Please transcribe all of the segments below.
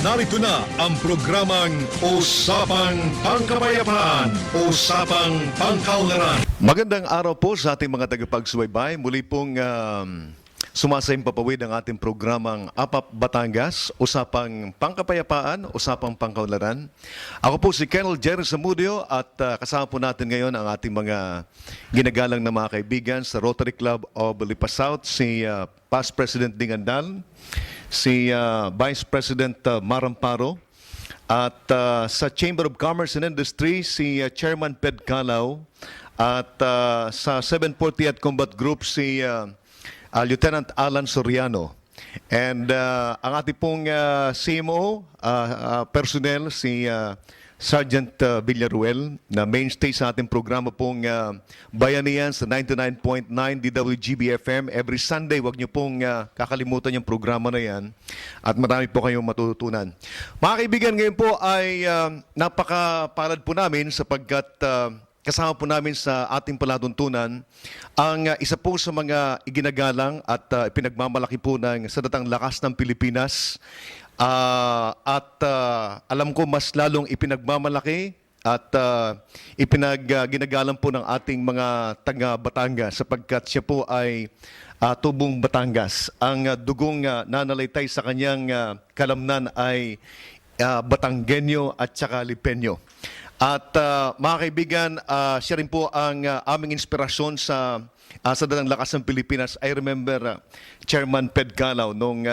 Narito na ang programang Usapang Pangkapayapaan, Usapang Pangkaunlaran. Magandang araw po sa ating mga tagapagsubaybay. Muli pong sumasayang papawid ang ating programang APAP Batangas, Usapang Pangkapayapaan, Usapang Pangkaunlaran. Ako po si Colonel Jerry Zamudio at kasama po natin ngayon ang ating mga ginagalang na mga kaibigan sa Rotary Club of Lipa South, si Past President Ding Andal, si Vice President Maramparo, at sa Chamber of Commerce and Industry, si Chairman Ped Calao, at sa 740th Combat Group, si Lieutenant Alan Soriano. And ang ating pong CMO personnel, si Sergeant Villaruel, na mainstay sa ating programa pong Bayanihan sa 99.9 DWGB-FM. Every Sunday, wag niyo pong kakalimutan yung programa na yan at marami po kayong matututunan. Mga kaibigan, ngayon po ay napakapalad po namin sapagkat kasama po namin sa ating palatuntunan ang isa po sa mga iginagalang at ipinagmamalaki po ng Sandatang Lakas ng Pilipinas. Alam ko mas lalong ipinagmamalaki at ginagalang po ng ating mga taga-Batangas sapagkat siya po ay tubong Batangas. Ang dugong nanalaitay sa kanyang kalamnan ay Batanggenyo at saka Lipenyo. At mga kaibigan, siya rin po ang aming inspirasyon sa Sandatang Lakas ng Pilipinas. I remember Chairman Ped Calao nung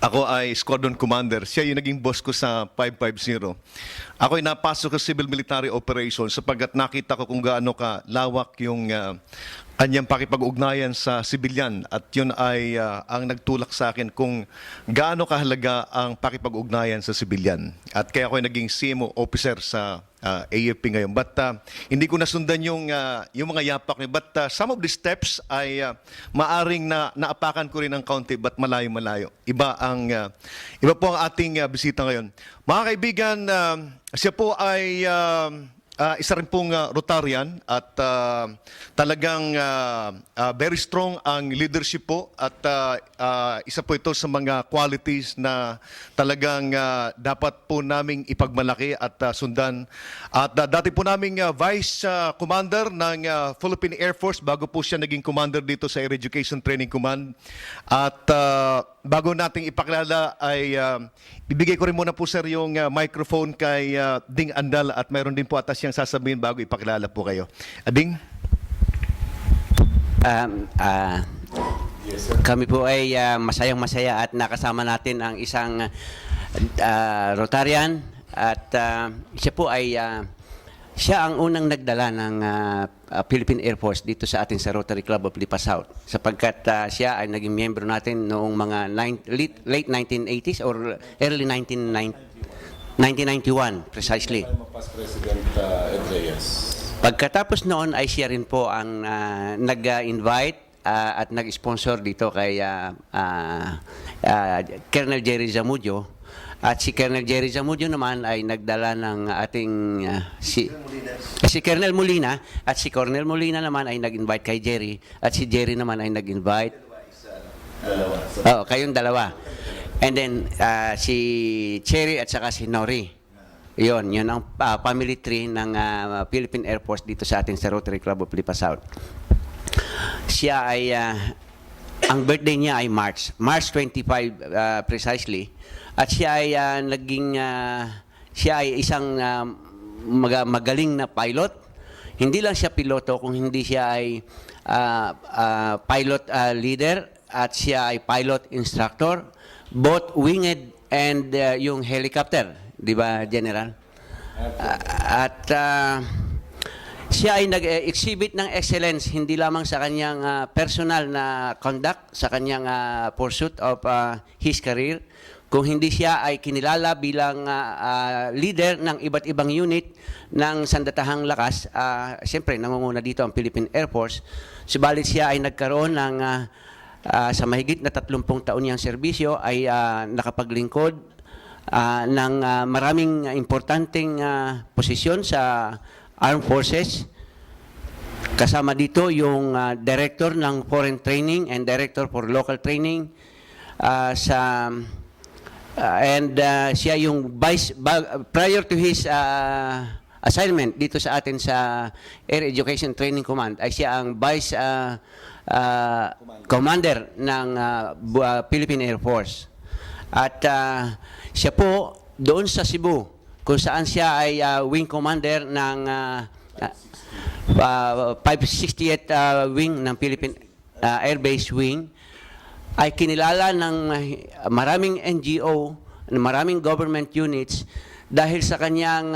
ako ay Squadron Commander. Siya yung naging boss ko sa 550. Ako ay napasok sa Civil Military Operations sapagkat nakita ko kung gaano ka lawak yung kanyang pakipag-ugnayan sa sibilyan. At yun ay ang nagtulak sa akin kung gaano kahalaga ang pakipag-ugnayan sa sibilyan. At kaya ako ay naging CMO officer sa AFP ngayon. But hindi ko nasundan yung mga yapak niya. But some of the steps ay maaring naapakan ko rin ng kaunti but malayo-malayo. Iba po ang ating bisita ngayon. Mga kaibigan, siya po ay isa rin pong Rotarian at talagang very strong ang leadership po at isa po ito sa mga qualities na talagang dapat po naming ipagmalaki at sundan. At dati po naming Vice Commander ng Philippine Air Force bago po siya naging Commander dito sa Air Education Training Command. At bago nating ipakilala ay bibigay ko rin muna po sir yung microphone kay Ding Andal at mayroon din po atas siyang sasabihin bago ipakilala po kayo. Ding? Kami po ay masayang-masaya at nakasama natin ang isang Rotarian at siya po ay siya ang unang nagdala ng Philippine Air Force dito sa atin sa Rotary Club of Lipa South sapagkat siya ay naging miyembro natin noong mga late 1980s or early 1991 precisely. Pagkatapos noon ay siya rin po ang nag-invite at nag-sponsor dito kay Colonel Jerry Zamudio. At si Colonel Jerry Zamudio naman ay nagdala ng ating si Colonel Molina at si Colonel Molina naman ay nag-invite kay Jerry at si Jerry naman ay nag-invite. Kayong dalawa. And then si Cherry at saka si Nori. Yun ang family tree ng Philippine Air Force dito sa atin sa Rotary Club of Lipa South. Siya ay ang birthday niya ay March 25 precisely. At siya ay siya ay isang magaling na pilot. Hindi lang siya piloto, kung hindi siya ay pilot leader at siya ay pilot instructor, both winged and yung helicopter, di ba, General? At siya ay nag-exhibit ng excellence hindi lamang sa kanyang personal na conduct, sa kanyang pursuit of his career, kung hindi siya ay kinilala bilang leader ng iba't ibang unit ng Sandatahang Lakas. Siyempre, nangunguna dito ang Philippine Air Force. Subalit siya ay nagkaroon ng sa mahigit na 30 taon niyang serbisyo ay nakapaglingkod ng maraming importanteng posisyon sa Armed Forces. Kasama dito yung Director ng Foreign Training and Director for Local Training sa Siya yung prior to his assignment dito sa atin sa Air Education Training Command, ay siya ang Vice Commander ng Philippine Air Force. At siya po doon sa Cebu, kung saan siya ay Wing Commander ng 568th Wing ng Philippine Air Base Wing, ay kinilala ng maraming NGO, maraming government units dahil sa kanyang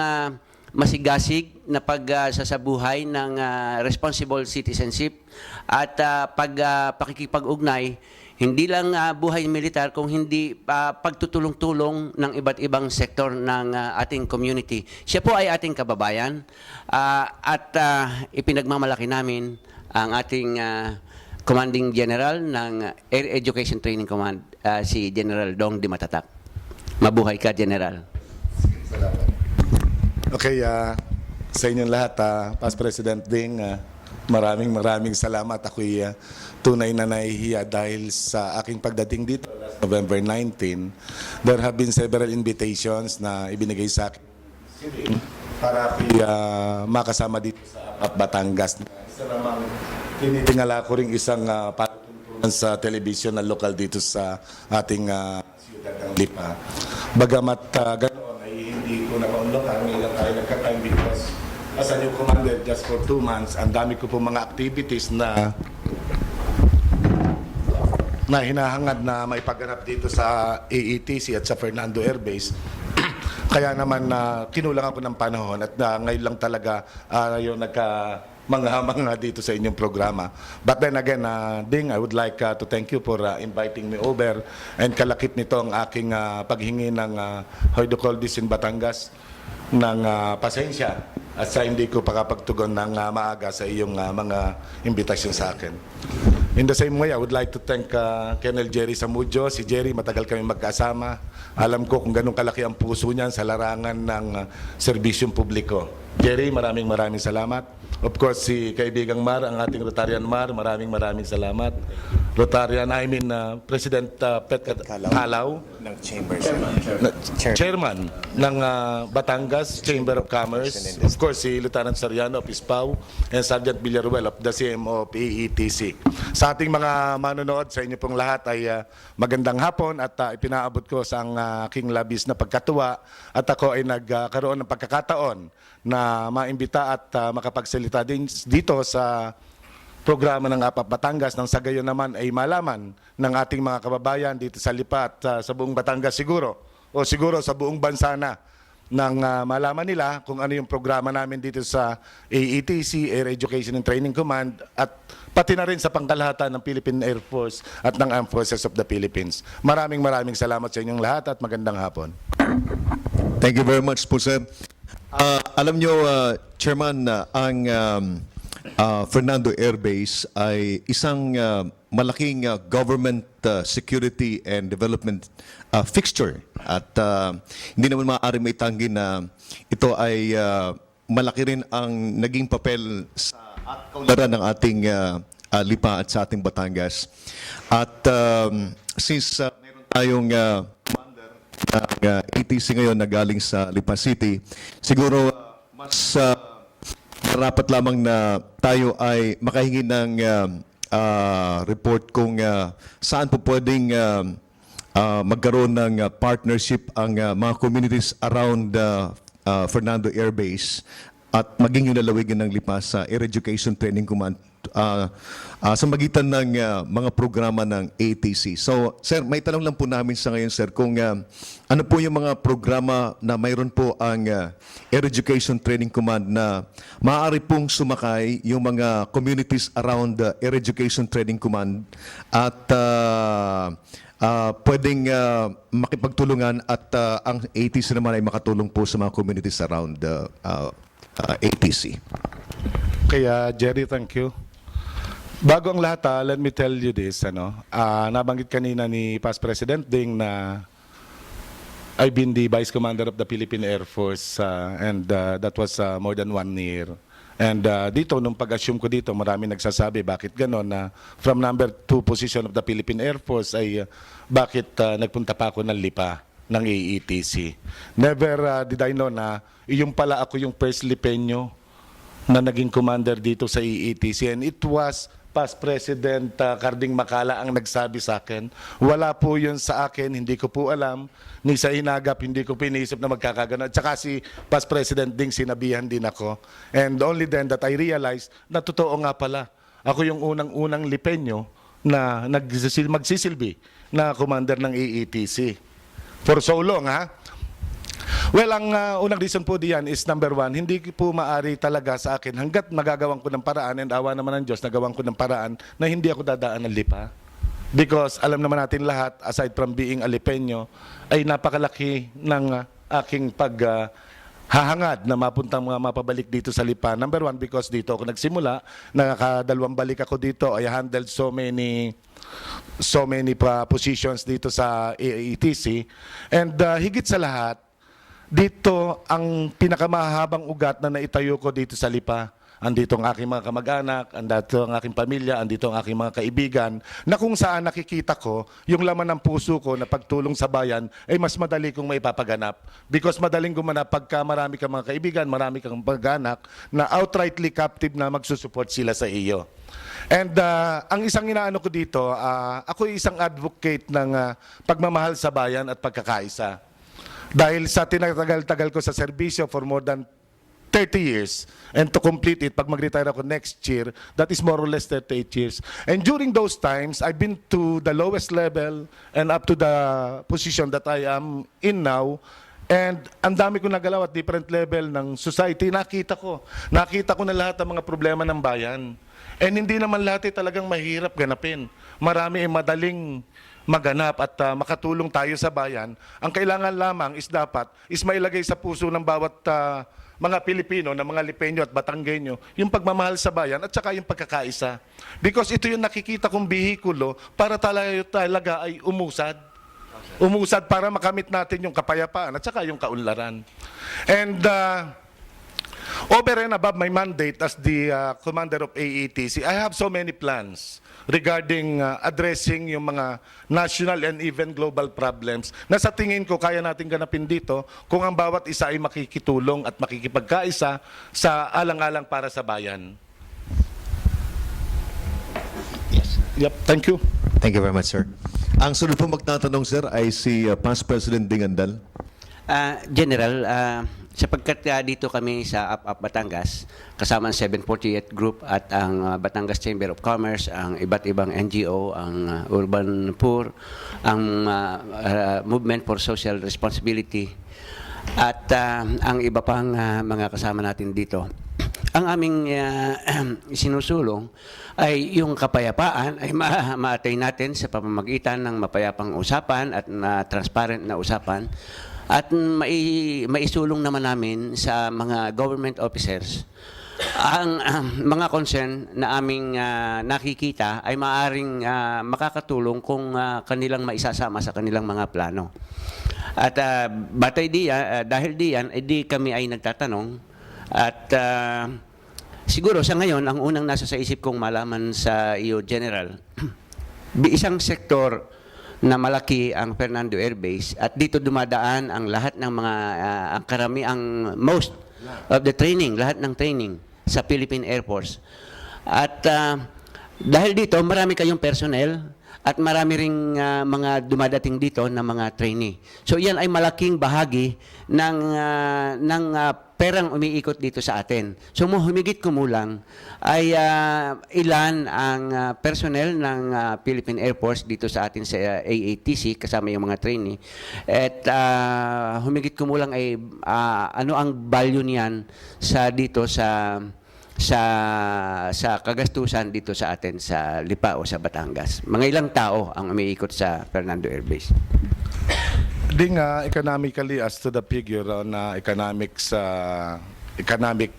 masigasig na pagsasabuhay ng responsible citizenship at pakikipag-ugnay, hindi lang buhay militar, kung hindi pagtutulong-tulong ng iba't ibang sektor ng ating community. Siya po ay ating kababayan at ipinagmamalaki namin ang ating Commanding General ng Air Education Training Command, si General Dong Dimatatak. Mabuhay ka, General. Okay, sa inyong lahat, Past President Ding, maraming salamat. Ako'y tunay na nahihiya dahil sa aking pagdating dito last November 19. There have been several invitations na ibinigay sa akin para ako'y makasama dito sa Batangas. Isa namang tinitingala ko rin isang patutungan sa television na lokal dito sa ating siyudad ng Lipa. Bagamat ganoon ay hindi ko napaunlakan, ngayon tayo nagka-time because as a new commander just for 2 months, ang dami ko po mga activities na hinahangad na maipaganap dito sa AETC at sa Fernando Air Base. Kaya naman kinulang ako ng panahon at ngayon lang talaga yung nagka-mangha dito sa inyong programa. But then again, Ding, I would like to thank you for inviting me over, and kalakip nito ang aking paghingi ng how do you call this in Batangas, ng pasensya at sa hindi ko pakapagtugon ng maaga sa iyong mga imbitasyon sa akin. In the same way, I would like to thank Colonel Jerry Samudio. Si Jerry, matagal kami magkasama. Alam ko kung ganun kalaki ang puso niyan sa larangan ng serbisyong publiko. Jerry, maraming salamat. Of course, si kaibigang Mar, ang ating Rotarian Mar, maraming salamat. President Pet Calaw, ng Chamber, Chairman ng Batangas Chamber of Commerce. Of course, si Lieutenant Sariano of ISPAW and Sergeant Villaruel of the CMO of AETC. Sa ating mga manonood, sa inyo pong lahat ay magandang hapon at ipinaabot ko sa aking labis na pagkatuwa at ako ay nagkaroon ng pagkakataon na maimbita at makapagsalita din dito sa programa ng APAP Batangas, nang sa gayon naman ay malaman ng ating mga kababayan dito sa Lipa at sa buong Batangas siguro, o siguro sa buong bansa na, nang malaman nila kung ano yung programa namin dito sa AETC, Air Education and Training Command, at pati na rin sa pangkalahatan ng Philippine Air Force at ng Armed Forces of the Philippines. Maraming salamat sa inyong lahat at magandang hapon. Thank you very much po, sir. Alam nyo, Chairman, ang Fernando Air Base ay isang malaking government security and development fixture. At hindi naman maaari may tanggi na ito ay malaki rin ang naging papel sa kaunlaran ng ating Lipa at sa ating Batangas. At since meron tayong commander ng ATC ngayon na galing sa Lipa City, siguro mas dapat lamang na tayo ay makahingi ng report kung saan po pwedeng magkaroon ng partnership ang mga communities around Fernando Air Base at maging yung lalawigan ng Lipa sa Air Education Training Command sa magitan ng mga programa ng ATC. So, sir, may tanong lang po namin sa ngayon, sir, kung ano po yung mga programa na mayroon po ang Air Education Training Command na maaari pong sumakay yung mga communities around the Air Education Training Command at pwedeng makipagtulungan at ang ATC naman ay makatulong po sa mga communities around ATC. Kaya, Jerry, thank you. Bago ang lahat, let me tell you this. Nabanggit kanina ni Past President Ding na I've been the Vice Commander of the Philippine Air Force and that was more than 1 year. And dito, nung pag-assume ko dito, marami nagsasabi bakit gano'n na from number 2 position of the Philippine Air Force ay bakit nagpunta pa ako ng Lipa. ng AETC. Never did I know na yung pala ako yung first Lipeño na naging commander dito sa AETC, and it was past President Carding Macala ang nagsabi sa akin. Wala po yun sa akin, hindi ko po alam. Ni sa inagap, hindi ko pinisip na magkakagano. At saka si past President Ding, sinabihan din ako. And only then that I realized na totoo nga pala. Ako yung unang-unang Lipeño na magsisilbi na commander ng AETC. For so long, ha? Well, ang unang reason po diyan is number one, hindi po maari talaga sa akin hanggat magagawan ko ng paraan, and awa naman ng Diyos, nagawan ko ng paraan na hindi ako dadaan ng lipa. Because alam naman natin lahat, aside from being Alipeño, ay napakalaki ng aking paghahangad na mapabalik dito sa lipa. Number one, because dito ako nagsimula, nakakadalawang balik ako dito, I handled so many positions dito sa AETC. And higit sa lahat, dito ang pinakamahabang ugat na naitayo ko dito sa lipa. Andito ang aking mga kamag-anak, andito ang aking pamilya, andito ang aking mga kaibigan, na kung saan nakikita ko yung laman ng puso ko na pagtulong sa bayan ay mas madali kong maipapaganap. Because madaling gumanap pagka marami kang mga kaibigan, marami kang pag-anak na outrightly captive na magsusupport sila sa iyo. And ang isang inaano ko dito, ako ay isang advocate ng pagmamahal sa bayan at pagkakaisa. Dahil sa tinatagal-tagal ko sa serbisyo for more than 30 years, and to complete it, pag mag-retire ako next year, that is more or less 38 years. And during those times, I've been to the lowest level and up to the position that I am in now. And ang dami ko nagalaw at different level ng society. Nakita ko na lahat ng mga problema ng bayan. And hindi naman lahat talagang mahirap ganapin. Marami ay madaling maganap at makatulong tayo sa bayan. Ang kailangan lamang is mailagay sa puso ng bawat mga Pilipino, na mga Lipeño at Batanggenyo, yung pagmamahal sa bayan at saka yung pagkakaisa. Because ito yung nakikita kong bihikulo para talaga ay umusad. Umusad para makamit natin yung kapayapaan at saka yung kaunlaran. And over and above my mandate as the commander of AETC, I have so many plans regarding addressing yung mga national and even global problems na sa tingin ko kaya natin ganapin dito kung ang bawat isa ay makikitulong at makikipagkaisa sa alang-alang para sa bayan. Yes. Yep, thank you. Thank you very much, sir. Ang sunod po magtatanong, sir, ay si past President Ding Andal. General, sapagkat dito kami sa UP Batangas, kasama ang 748 Group at ang Batangas Chamber of Commerce, ang iba't ibang NGO, ang Urban Poor, ang Movement for Social Responsibility, at ang iba pang mga kasama natin dito. Ang aming sinusulong ay yung kapayapaan ay maatay natin sa pamamagitan ng mapayapang usapan at transparent na usapan. At maisulong naman namin sa mga government officers ang mga concern na aming nakikita ay maaaring makakatulong kung kanilang maisasama sa kanilang mga plano. At dahil diyan, di kami ay nagtatanong. At siguro sa ngayon, ang unang nasa sa isip kong malaman sa iyo, General, isang sektor na malaki ang Fernando Air Base at dito dumadaan ang lahat ng mga ang most of the training, lahat ng training sa Philippine Air Force. At dahil dito marami kayong personnel at marami ring mga dumadating dito na mga trainee. So yan ay malaking bahagi ng perang umiikot dito sa atin. So humigit kumulang ay ilan ang personnel ng Philippine Air Force dito sa atin sa AATC kasama yung mga trainee. At humigit kumulang ay ano ang value niyan dito sa kagastusan dito sa atin sa Lipa o sa Batangas. Mga ilang tao ang umiikot sa Fernando Air Base. Ding economically as to the figure on economic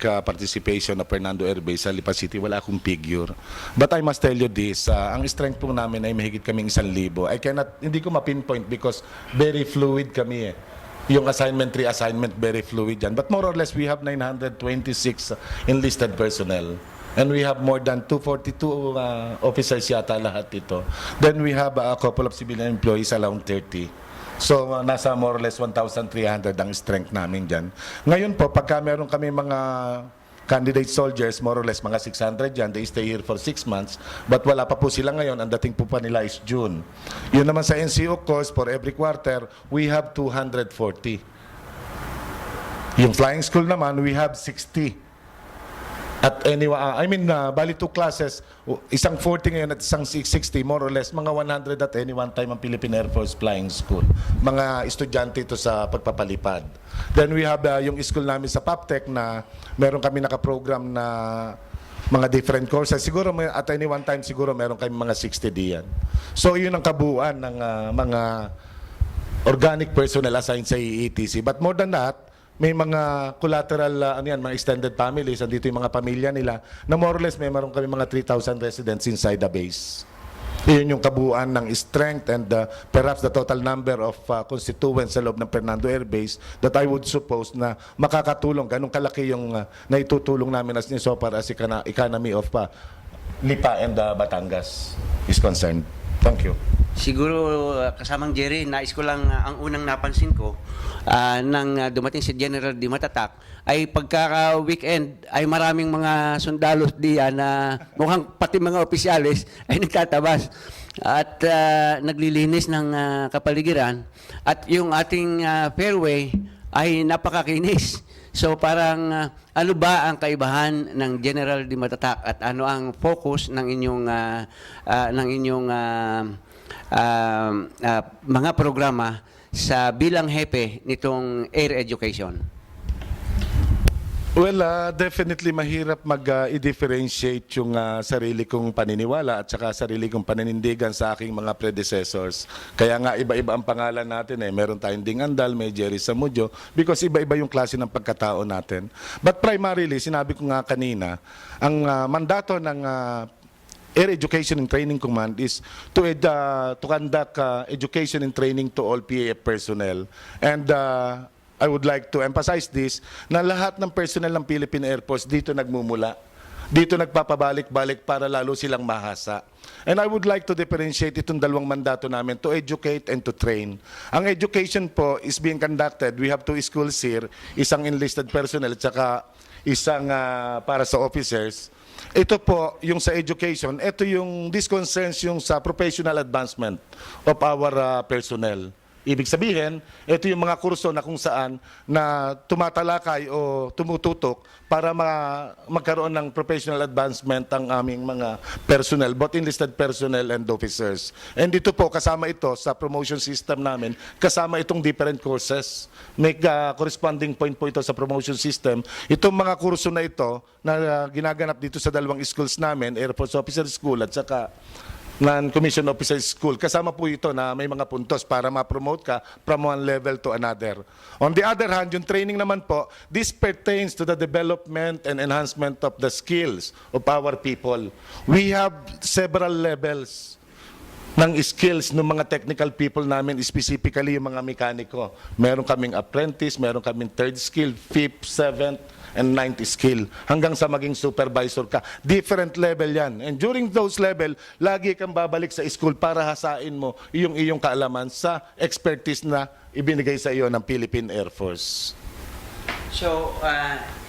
participation of Fernando Air Base sa Lipa City, wala akong figure. But I must tell you this, ang strength po namin ay mahigit kaming 1,000. Hindi ko ma-pinpoint because very fluid kami eh. Yung assignment, reassignment, very fluid yan. But more or less, we have 926 enlisted personnel. And we have more than 242 officers yata lahat ito. Then we have a couple of civilian employees, around 30. So, nasa more or less 1,300 ang strength namin dyan. Ngayon po, pagka meron kami mga candidate soldiers, more or less mga 600 dyan, they stay here for 6 months. But wala pa po sila ngayon, ang dating po pa nila is June. Yun naman sa NCO course, for every quarter, we have 240. Yung flying school naman, we have 60. At anyway, bali 2 classes, isang 40 ngayon at isang 60, more or less, mga 100 at any one time ang Philippine Air Force Flying School. Mga estudyante ito sa pagpapalipad. Then we have yung school namin sa PAPTEC na meron kami nakaprogram na mga different courses. Siguro at any one time, siguro meron kami mga 60 diyan. So yun ang kabuuan ng mga organic personnel assigned sa EETC. But more than that, may mga collateral, mga extended families, andito yung mga pamilya nila, na more or less may meron kami mga 3,000 residents inside the base. Iyon yung kabuuan ng strength and perhaps the total number of constituents sa loob ng Fernando Air Base that I would suppose na makakatulong, ganun kalaki yung naitutulong namin as so far as economy of Lipa and Batangas is concerned. Thank you. Siguro kasamang Jerry, nais ko lang ang unang napansin ko nang dumating si General Di Matatak ay pagka-weekend ay maraming mga sundalos diyan na mukhang pati mga opisyalis ay nagtatabas at naglilinis ng kapaligiran at yung ating fairway ay napakakinis. So parang ano ba ang kaibahan ng General Di Matatak at ano ang focus ng inyong mga programa sa bilang hepe nitong air education? Well, definitely mahirap i-differentiate yung sarili kong paniniwala at saka sarili kong paninindigan sa aking mga predecessors. Kaya nga iba-iba ang pangalan natin eh. Meron tayong Ding Andal, may Jerry Samudjo, because iba-iba yung klase ng pagkatao natin. But primarily, sinabi ko nga kanina, ang mandato ng Air Education and Training Command is to conduct education and training to all PAF personnel. And I would like to emphasize this, na lahat ng personnel ng Philippine Air Force dito nagmumula. Dito nagpapabalik-balik para lalo silang mahasa. And I would like to differentiate itong dalawang mandato namin, to educate and to train. Ang education po is being conducted, we have 2 schools here, isang enlisted personnel at saka isang para sa officers. Ito po, yung sa education, this concerns yung sa professional advancement of our personnel. Ibig sabihin, ito yung mga kurso na kung saan na tumatalakay o tumututok para magkaroon ng professional advancement ang aming mga personnel, both enlisted personnel and officers. And dito po, kasama ito sa promotion system namin, kasama itong different courses. May corresponding point po ito sa promotion system. Itong mga kurso na ito na ginaganap dito sa dalawang schools namin, Air Force Officer School at saka Non-Commissioned Officer School. Kasama po ito na may mga puntos para ma-promote ka from one level to another. On the other hand, yung training naman po, this pertains to the development and enhancement of the skills of our people. We have several levels ng skills ng mga technical people namin, specifically yung mga mekaniko. Meron kaming apprentice, meron kaming third skill, fifth, seventh, and ninth skill, hanggang sa maging supervisor ka. Different level yan. And during those level, lagi kang babalik sa school para hasain mo yung iyong kaalaman sa expertise na ibinigay sa iyo ng Philippine Air Force. So,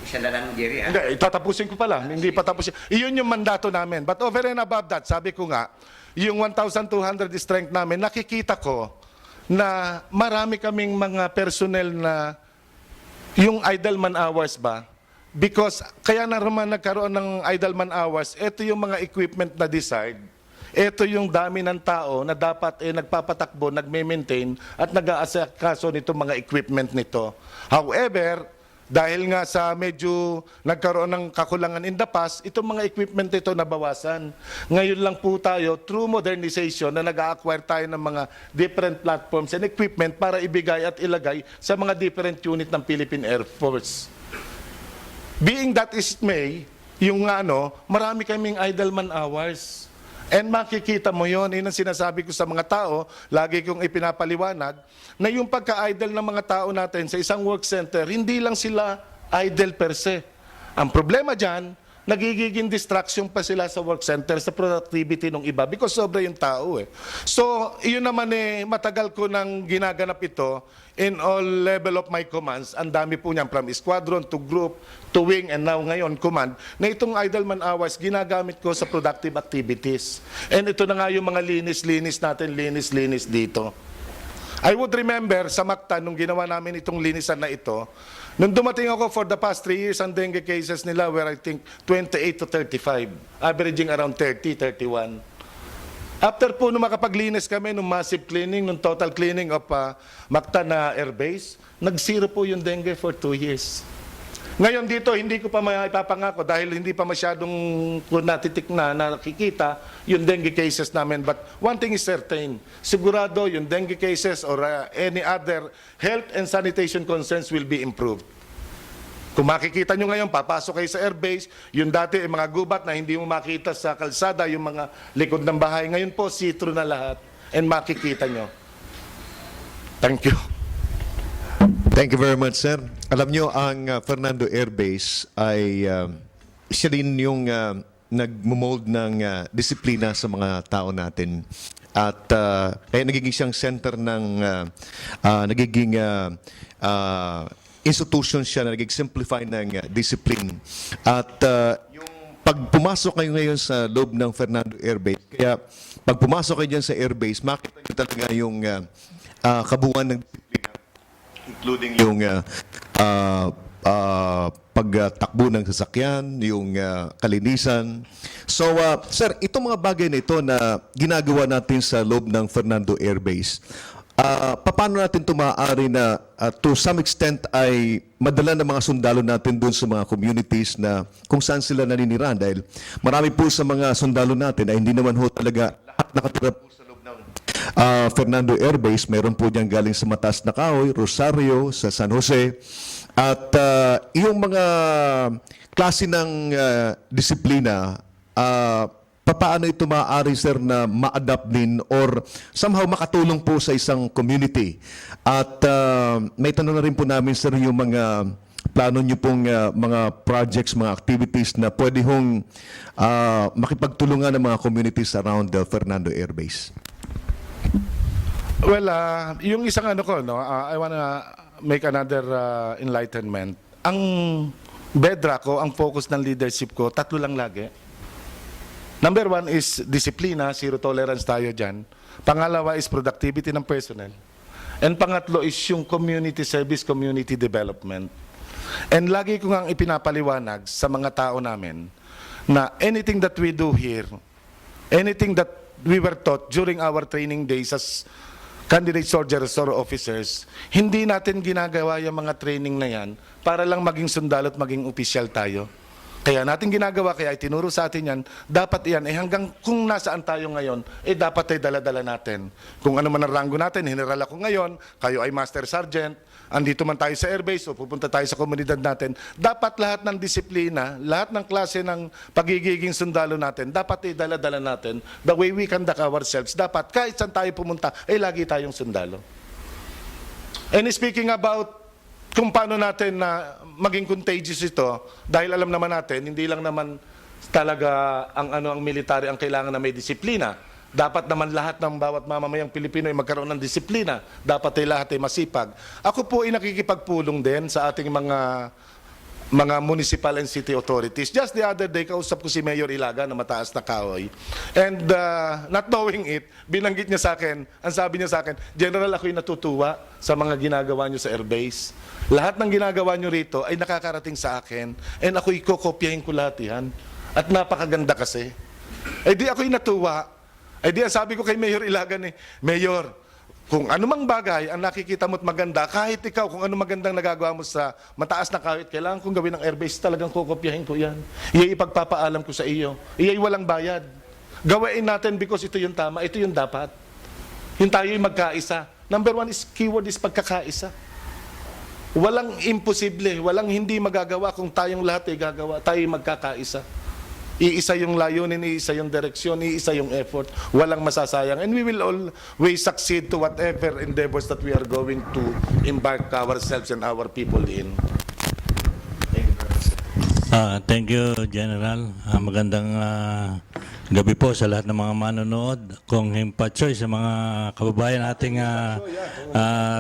isa na lang, Jerry. Hindi, tatapusin ko pala. Hindi pa tapusin. Iyon yung mandato namin. But over and above that, sabi ko nga, yung 1,200 strength namin, nakikita ko na marami kaming mga personnel na yung idle man hours ba, because kaya naman nagkaroon ng idle man hours, ito yung mga equipment na decide, ito yung dami ng tao na dapat nagpapatakbo, nagme-maintain at nag-aasikaso nitong mga equipment nito. However, dahil nga sa medyo nagkaroon ng kakulangan in the past, itong mga equipment ito nabawasan. Ngayon lang po tayo, through modernization, na nag-a-acquire tayo ng mga different platforms and equipment para ibigay at ilagay sa mga different unit ng Philippine Air Force. Being that is may, marami kaming idle man hours. And makikita mo yon, yun ang sinasabi ko sa mga tao, lagi kong ipinapaliwanag, na yung pagka-idle ng mga tao natin sa isang work center, hindi lang sila idle per se. Ang problema dyan, nagiging distraction pa sila sa work center, sa productivity ng iba because sobra yung tao eh. So, yun naman matagal ko nang ginaganap ito in all level of my commands. Ang dami po niyan from squadron to group to wing and now ngayon command na itong idle man hours ginagamit ko sa productive activities. And ito na nga yung mga linis-linis natin, linis-linis dito. I would remember sa Mactan, nung ginawa namin itong linisan na ito, nung dumating ako for the past 3 years, ang dengue cases nila were I think 28 to 35, averaging around 30, 31. After po nung makapaglinis kami, nung massive cleaning, nung total cleaning of Mactan na airbase, nag-zero po yung dengue for 2 years. Ngayon dito, hindi ko pa maipapangako dahil hindi pa masyadong natitik na nakikita yung dengue cases namin. But one thing is certain, sigurado yung dengue cases or any other health and sanitation concerns will be improved. Kung makikita nyo ngayon, papasok kayo sa airbase, yung dati mga gubat na hindi mo makita sa kalsada, yung mga likod ng bahay, ngayon po, see-through na lahat and makikita nyo. Thank you. Thank you very much, sir. Alam nyo, ang Fernando Air Base ay siya din yung nagmumold ng disiplina sa mga tao natin. At kaya nagiging siyang center ng nagiging institution siya na nag-simplify ng discipline. At yung pag pumasok kayo ngayon sa loob ng Fernando Air Base, kaya pag pumasok kayo dyan sa Air Base, makita nyo talaga yung kabuuan ng disiplina, including yung pagtakbo ng sasakyan, yung kalinisan. So, sir, itong mga bagay na ito na ginagawa natin sa loob ng Fernando Air Base, paano natin ito maaari na to some extent ay madala ng mga sundalo natin doon sa mga communities na kung saan sila naninirahan? Dahil marami po sa mga sundalo natin ay hindi naman ho talaga lahat nakatira po sa loob ng Fernando Air Base. Meron po diyan galing sa Mataas na Kahoy, Rosario, sa San Jose. At yung mga klase ng disiplina, paano ito maaari, sir, na ma-adapt din or somehow makatulong po sa isang community? At may tanong na rin po namin, sir, yung mga plano nyo pong mga projects, mga activities na pwede hong makipagtulungan ng mga communities around the Fernando Air Base. Well, yung isang ano ko, no, I wanna make another enlightenment. Ang bedrock ko, ang focus ng leadership ko, tatlo lang lagi. Number 1 is disiplina, zero tolerance tayo dyan. Pangalawa is productivity ng personnel. And pangatlo is yung community service, community development. And lagi ko nga ipinapaliwanag sa mga tao namin na anything that we do here, anything that we were taught during our training days as candidate soldiers or officers, hindi natin ginagawa yung mga training na yan para lang maging sundalo at maging opisyal tayo. Kaya natin ginagawa, kaya itinuro sa atin yan, dapat yan, hanggang kung nasaan tayo ngayon, dapat ay dala-dala natin. Kung ano man ang ranggo natin, general ako ngayon, kayo ay master sergeant, andito man tayo sa airbase o pupunta tayo sa komunidad natin, dapat lahat ng disiplina, lahat ng klase ng pagiging sundalo natin, dapat ay dala-dala natin. The way we conduct ourselves, dapat kahit saan tayo pumunta, ay lagi tayong sundalo. And speaking about kung paano natin na maging contagious ito, dahil alam naman natin, hindi lang naman talaga ang military ang kailangan na may disiplina. Dapat naman lahat ng bawat mamamayang Pilipino ay magkaroon ng disiplina. Dapat ay lahat ay masipag. Ako po ay nakikipagpulong din sa ating mga municipal and city authorities. Just the other day, kausap ko si Mayor Ilaga na Mataas na Kahoy. And not knowing it, binanggit niya sa akin, ang sabi niya sa akin, General, ako'y natutuwa sa mga ginagawa niyo sa airbase. Lahat ng ginagawa niyo rito ay nakakarating sa akin. And ako'y kokopyahin ko lahat yan. At napakaganda kasi. Eh di ako'y natuwa. Eh di sabi ko kay Mayor Ilaga Mayor, kung anumang bagay ang nakikita mo't maganda, kahit ikaw, kung ano magandang nagagawa mo sa Mataas na Kahoy, kailangan kong gawin ng airbase, talagang kokopyahin ko yan. Iya'y ipagpapaalam ko sa iyo. Iya'y walang bayad. Gawain natin because ito yung tama, ito yung dapat. Yung tayo'y magkaisa. Number 1 is keyword is pagkakaisa. Walang imposible, walang hindi magagawa kung tayong lahat ay gagawa, tayo'y magkakaisa. Iisa yung layunin, iisa yung direksyon, iisa yung effort. Walang masasayang. And we will always succeed to whatever endeavors that we are going to embark ourselves and our people in. Thank you very much. Thank you, General. Magandang gabi po sa lahat ng mga manonood. Kung himpatsoy sa mga kababayan nating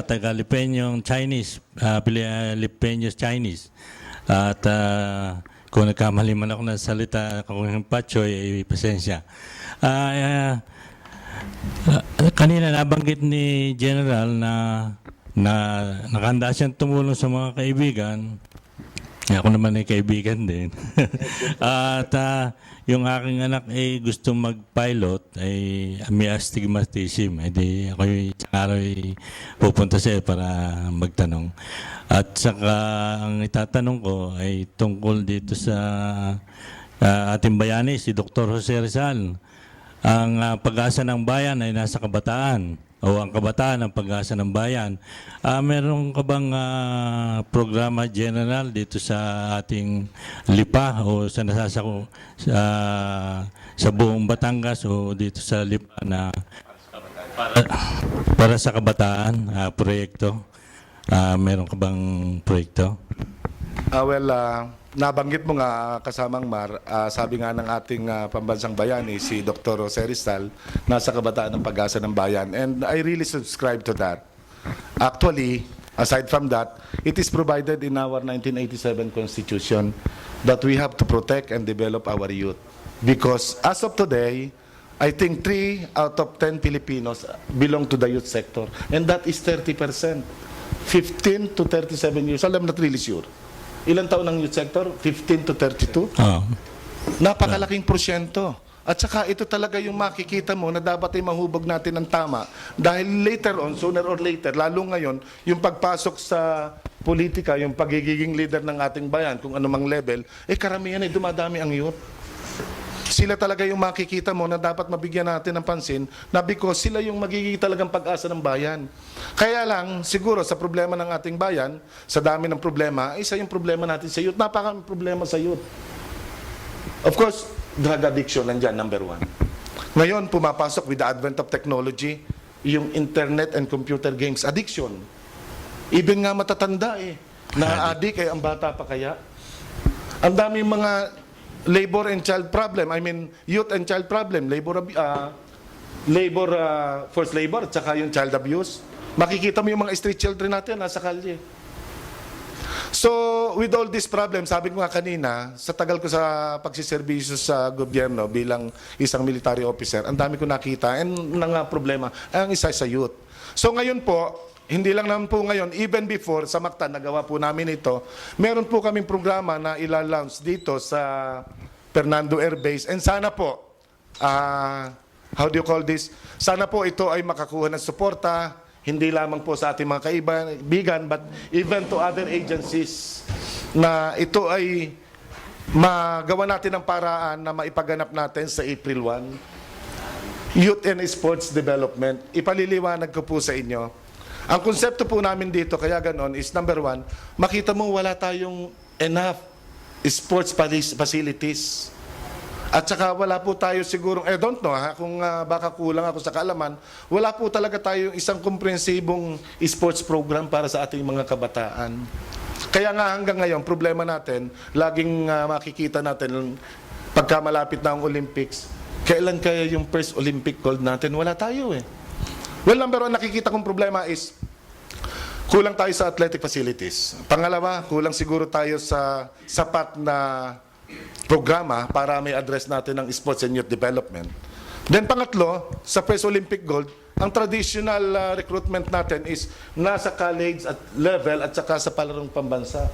taga-Lipenyong Chinese, Lipenyos Chinese. At kung nagkamali man ako ng salita, kung himpatsoy, pasensya. Kanina nabanggit ni General na nakahanda siyang tumulong sa mga kaibigan. Ako naman ay kaibigan din. At yung aking anak ay gusto mag-pilot ay may astigmatism. Eh di ako ay pupunta siya para magtanong. At saka ang itatanong ko ay tungkol dito sa ating bayani, si Dr. Jose Rizal. Ang pag-asa ng bayan ay nasa kabataan. O ang kabataan ng pag-asa ng bayan. Meron ka bang programa general dito sa ating Lipa o sa nasasako sa buong Batangas o dito sa Lipa na para sa kabataan proyekto? Meron ka bang proyekto? Nabanggit mo nga kasamang Mar, sabi nga ng ating pambansang bayani, si Dr. Jose Rizal, nasa kabataan ng pag-asa ng bayan. And I really subscribe to that. Actually, aside from that, it is provided in our 1987 Constitution that we have to protect and develop our youth. Because as of today, I think 3 out of 10 Filipinos belong to the youth sector. And that is 30%. 15 to 37 years. I'm not really sure. Ilan taon ng youth sector? 15 to 32? Napakalaking porsyento. At saka ito talaga yung makikita mo na dapat ay mahubog natin ng tama. Dahil later on, sooner or later, lalo ngayon, yung pagpasok sa politika, yung pagiging leader ng ating bayan, kung anumang level, karamihan ay dumadami ang youth. Sila talaga yung makikita mo na dapat mabigyan natin ng pansin na because sila yung magiging talagang pag-asa ng bayan. Kaya lang, siguro sa problema ng ating bayan, sa dami ng problema, isa yung problema natin sa youth. Napakaraming problema sa youth. Of course, drug addiction, nandyan, number 1. Ngayon, pumapasok with the advent of technology, yung internet and computer games addiction. Even nga matatanda na-addict ang bata pa kaya. Ang daming mga labor and child problem, youth and child problem, forced labor, at saka yung child abuse. Makikita mo yung mga street children natin nasa kalye. So, with all this problem, sabi ko nga kanina, sa tagal ko sa pagsiservisyo sa gobyerno bilang isang military officer, ang dami ko nakita, and nga problema, ang isa sa youth. So ngayon po, hindi lang naman po ngayon, even before, sa Mactan, nagawa po namin ito, meron po kaming programa na ila-launch dito sa Fernando Air Base. And sana po, sana po ito ay makakuha ng suporta, hindi lamang po sa ating mga kaibigan, but even to other agencies, na ito ay magawa natin ng paraan na maipaganap natin sa April 1. Youth and Sports Development. Ipaliliwanag ko po sa inyo. Ang konsepto po namin dito, kaya ganon, is number 1, makita mo wala tayong enough sports facilities. At saka wala po tayo sigurong, I don't know kung baka kulang ako sa kaalaman, wala po talaga tayong isang komprehensibong sports program para sa ating mga kabataan. Kaya nga hanggang ngayon, problema natin, laging makikita natin, pagka malapit na ang Olympics, kailan kaya yung first Olympic gold natin? Wala tayo Well, number 1, nakikita kong problema is kulang tayo sa athletic facilities. Pangalawa, kulang siguro tayo sa sapat na programa para may address natin ng sports and youth development. Then pangatlo, sa first Olympic gold, ang traditional recruitment natin is nasa college at level at saka sa palarong pambansa.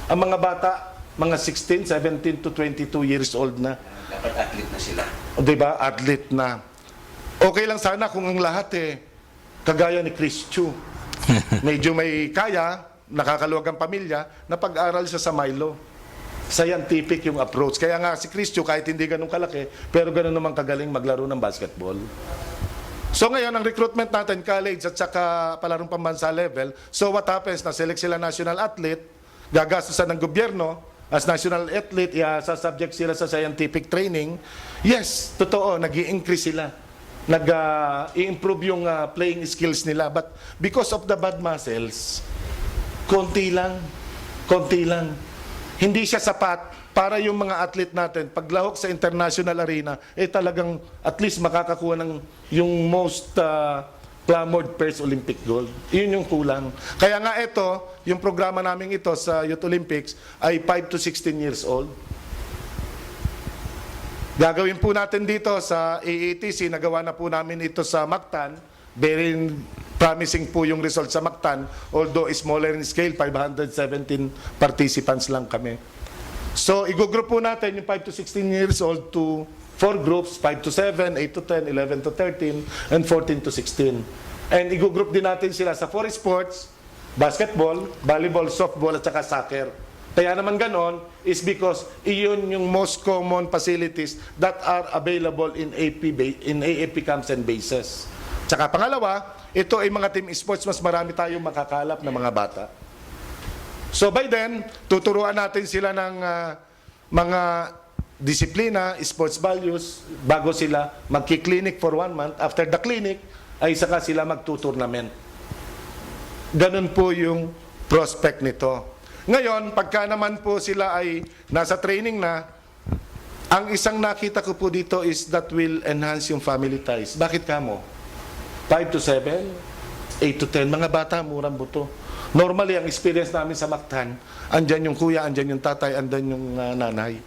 Ang mga bata, mga 16, 17 to 22 years old na. Dapat athlete na sila. Diba? Athlete na. Okay lang sana kung ang lahat kagaya ni Chris Chu. Medyo may kaya, nakakaluwag ang pamilya, na pag-aral siya sa Milo. Scientific yung approach. Kaya nga si Chris Chu, kahit hindi ganun kalaki, pero ganun naman kagaling maglaro ng basketball. So ngayon, ang recruitment natin, college at saka palarong pambansa level, so what happens, na-select sila national athlete, gagastusan ng gobyerno, as national athlete, sasubject sila sa scientific training. Yes, totoo, nag-i-increase sila. Nag-i-improve yung playing skills nila. But because of the bad muscles, konti lang. Hindi siya sapat para yung mga athlete natin, paglahok sa international arena, talagang at least makakakuha ng yung most clamored first Olympic gold. Yun yung kulang. Kaya nga ito, yung programa namin ito sa Youth Olympics ay 5 to 16 years old. Gagawin po natin dito sa AATC, nagawa na po namin ito sa Mactan. Very promising po yung result sa Mactan, although smaller in scale, 517 participants lang kami. So, i-group po natin yung 5 to 16 years old to 4 groups, 5 to 7, 8 to 10, 11 to 13, and 14 to 16. And i-group din natin sila sa 4 sports, basketball, volleyball, softball, at saka soccer. Kaya naman ganon is because iyon yung most common facilities that are available in AAP camps and bases. Tsaka pangalawa, ito ay mga team sports, mas marami tayong makakalap na mga bata. So by then, tuturuan natin sila ng mga disiplina, sports values, bago sila magki-clinic for 1 month. After the clinic, ay saka sila magtutournament. Ganun po yung prospect nito. Ngayon, pagka naman po sila ay nasa training na, ang isang nakita ko po dito is that will enhance yung family ties. Bakit kamo? 5 to 7, 8 to 10, mga bata, murang buto. Normally, ang experience namin sa Mactan, andyan yung kuya, andyan yung tatay, andyan yung nanay.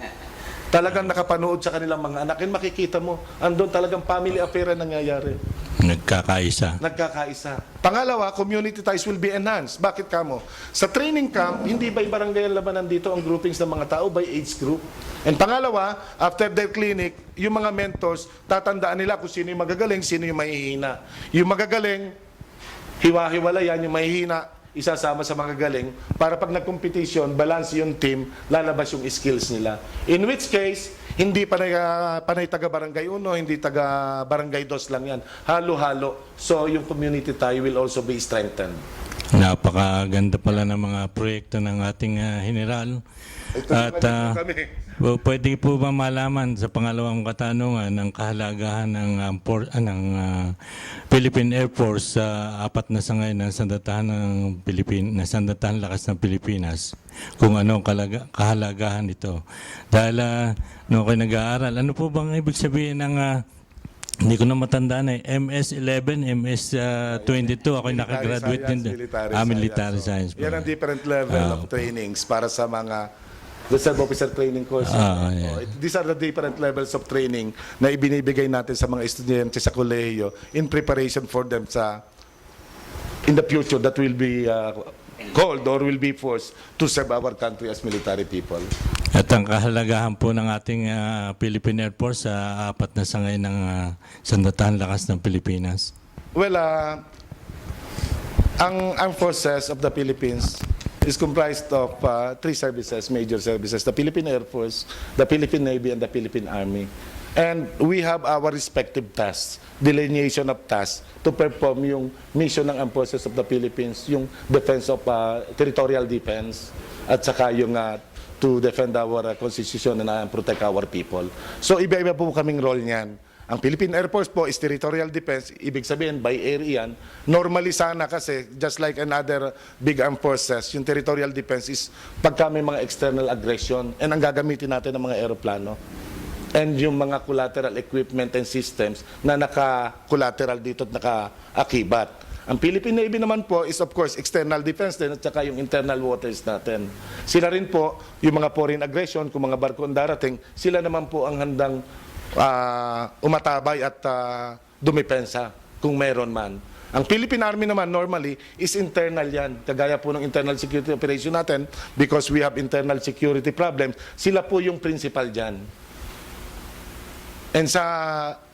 Talagang nakapanood sa kanilang mga anak, and makikita mo, andun talagang family affair ang nangyayari. Nagkakaisa. Nagkakaisa. Pangalawa, community ties will be enhanced. Bakit kamo? Sa training camp, hindi by barangay ang labanan dito ang groupings ng mga tao, by age group. And pangalawa, after their clinic, yung mga mentors, tatandaan nila kung sino yung magagaling, sino yung mahihina. Yung magagaling, hiwa-hiwala yan, yung mahihina, isasama sa mga galing, para pag nag-competition, balance yung team, lalabas yung skills nila. In which case, hindi panay taga-barangay 1, hindi taga-barangay 2 lang yan. Halo-halo. So, yung community tie will also be strengthened. Napakaganda pala ng mga proyekto ng ating general. At pwede po ba malaman sa pangalawang katanungan ang kahalagahan ng Philippine Air Force sa apat na sangay ng sandatahan ng sandatahan lakas ng Pilipinas, kung ano kahalagahan nito? Dahil nung ako'y nag-aaral, ano po bang ibig sabihin ng hindi ko na matandaan MS-11, MS-22, ako'y nakagraduate din. Military Science. Yan ang different level of trainings para sa mga Reserve Officer Training Course. Yeah. These are the different levels of training na ibinibigay natin sa mga estudyante sa kolehiyo in preparation for them in the future that will be called or will be forced to serve our country as military people. At ang kahalagahan po ng ating Philippine Air Force sa apat na sangay ng sandatahan lakas ng Pilipinas. Well, ang Armed Forces of the Philippines is comprised of 3 services, major services: the Philippine Air Force, the Philippine Navy, and the Philippine Army. And we have our respective tasks, delineation of tasks to perform yung mission ng Armed Forces of the Philippines, yung defense of territorial defense, at saka yung to defend our constitution and protect our people. So iba-iba po kaming role niyan. Ang Philippine Air Force po is territorial defense, ibig sabihin by air iyan. Normally sana kasi, just like another big armed forces, yung territorial defense is pagka may mga external aggression, and ang gagamitin natin ng mga aeroplano. And yung mga collateral equipment and systems na naka-collateral dito at naka-akibat. Ang Philippine Navy naman po is of course external defense din at saka yung internal waters natin. Sila rin po, yung mga foreign aggression, kung mga barko ang darating, sila naman po ang handang umatabay at dumepensa kung meron man. Ang Philippine Army naman normally is internal yan. Kagaya po ng internal security operation natin, because we have internal security problems, sila po yung principal dyan. And sa